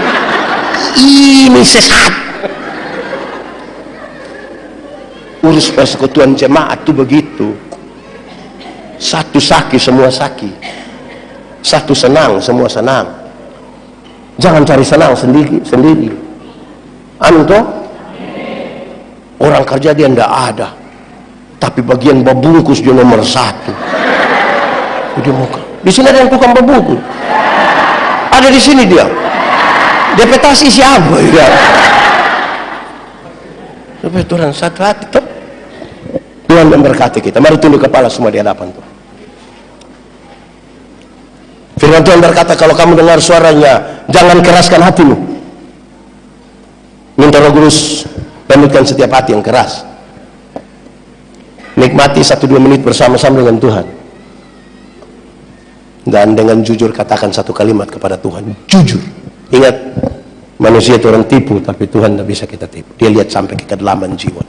Ini sesat. Urus persekutuan jemaat itu begitu. Satu sakit semua sakit, satu senang semua senang. Jangan cari senang sendiri. Amin toh? Orang kerja dia tidak ada, tapi bagian babungkus dia nomor satu. Di sini ada yang tukang babungkus, ada di sini dia. Depetasi siapa ya? Supaya Tuhan satu hati toh. Tuhan memberkati kita. Mari tunduk kepala semua di hadapan Tuhan. Firman Tuhan berkata, kalau kamu dengar suaranya, jangan keraskan hatimu. Minta Roh Kudus lembutkan setiap hati yang keras. Nikmati 1-2 menit bersama-sama dengan Tuhan. Dan dengan jujur katakan satu kalimat kepada Tuhan. Jujur. Ingat, manusia itu orang tipu, tapi Tuhan tidak bisa kita tipu. Dia lihat sampai ke kedalaman jiwa.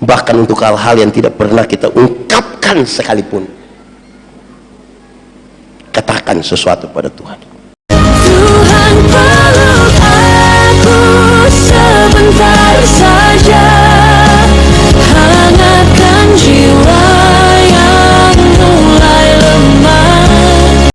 Bahkan untuk hal-hal yang tidak pernah kita ungkapkan sekalipun, katakan sesuatu pada Tuhan.